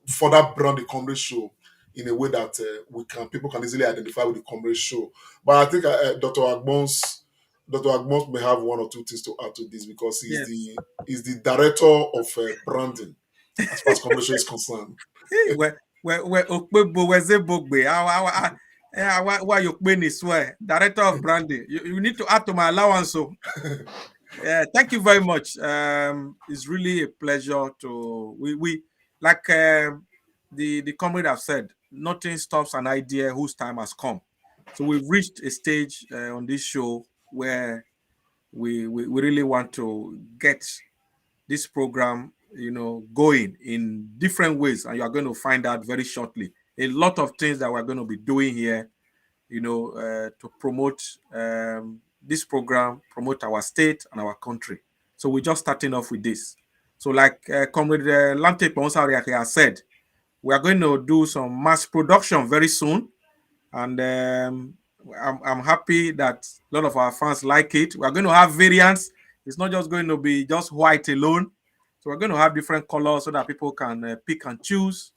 further brand the Comrade Show in a way that people can easily identify with the Comrade Show. But I think Dr. Agbons may have one or two things to add to this, because he's the director of branding as far as Comrade Show is concerned. Director of branding. You need to add to my allowance. So thank you very much. It's really a pleasure to we like the comrade have said, nothing stops an idea whose time has come. So we've reached a stage on this show where we really want to get this program going in different ways, and you are going to find out very shortly a lot of things that we're going to be doing here to promote this program, promote our state and our country. So we're just starting off with this. So like Comrade Lante Ponsariake has said, we are going to do some mass production very soon. And I'm happy that a lot of our fans like it. We're going to have variants. It's not just going to be just white alone. So we're going to have different colors so that people can pick and choose.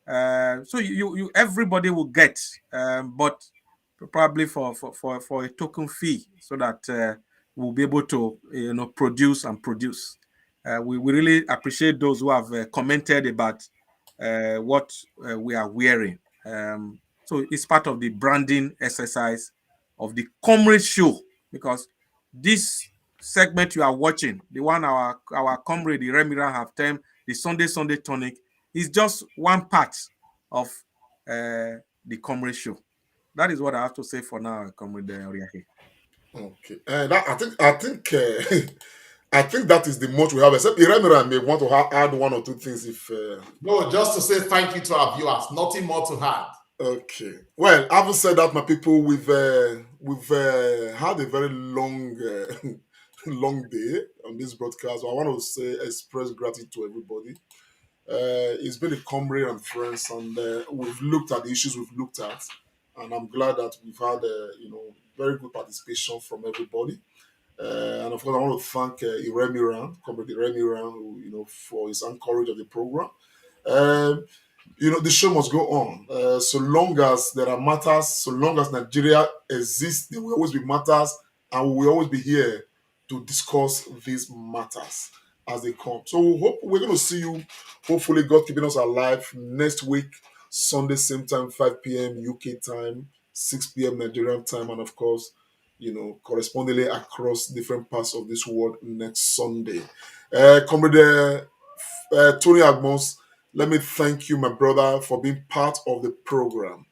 So you everybody will get, but probably for a token fee, so that we'll be able to produce. We really appreciate those who have commented about what we are wearing. So it's part of the branding exercise of the Comrade Show, because this segment you are watching, the one our comrade Remira have termed the Sunday Tonic, is just one part of the Comrade Show. That is what I have to say for now, Comrade Oriahi. Okay, I think that is the most we have. Except Remira may want to add one or two things. If no, just to say thank you to our viewers. Nothing more to add. Okay. Well, having said that, my people, we've had a very long long day on this broadcast. I want to express gratitude to everybody. It's been a Comrade and Friends, and we've looked at the issues we've looked at, and I'm glad that we've had very good participation from everybody. And of course, I want to thank Comrade Iremiran, for his encouragement of the program. The show must go on. So long as there are matters, so long as Nigeria exists, there will always be matters, and we will always be here to discuss these matters as they come. So we're going to see you, hopefully God keeping us alive, next week, Sunday, same time, 5 p.m. UK time, 6 p.m. Nigerian time, and of course, correspondingly across different parts of this world next Sunday. Comrade Tony Agbons, let me thank you, my brother, for being part of the program.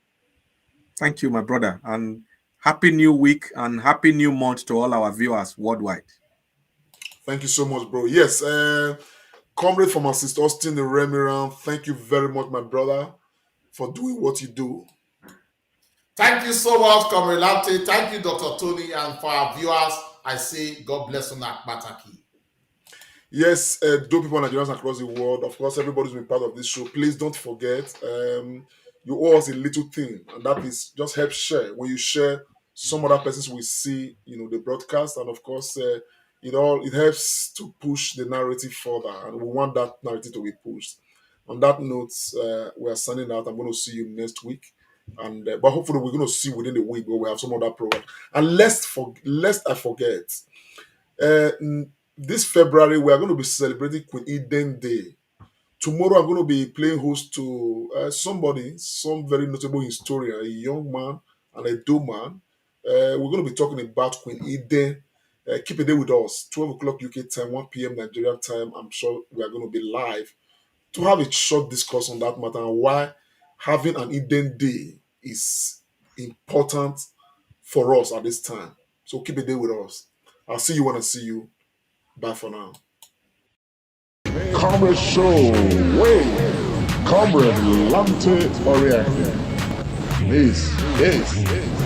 Thank you, my brother. And happy new week and happy new month to all our viewers worldwide. Thank you so much, bro. Yes, Comrade Pharmacist Austin Remiran, thank you very much, my brother, for doing what you do. Thank you so much, Comrade Lamte. Thank you, Dr. Tony. And for our viewers, I say God bless Unak Bataki. Yes, dope people and Nigerians across the world. Of course, everybody's been part of this show. Please don't forget, you owe us a little thing, and that is just help share. When you share, some other persons will see, the broadcast, and of course, it helps to push the narrative further, and we want that narrative to be pushed. On that note, we are signing out. I'm going to see you next week, and but hopefully we're going to see within the week where we have some other program. And lest I forget. This February, we are going to be celebrating Queen Eden Day. Tomorrow, I'm going to be playing host to some very notable historian, a young man and a doe man. We're going to be talking about Queen Eden. Keep a day with us, 12 o'clock UK time, 1 p.m. Nigerian time. I'm sure we are going to be live to have a short discourse on that matter and why having an Eden Day is important for us at this time. So keep a day with us. I'll see you when I see you. Bye for now. Comrade Show, Comrade Lamte Oriake. Peace.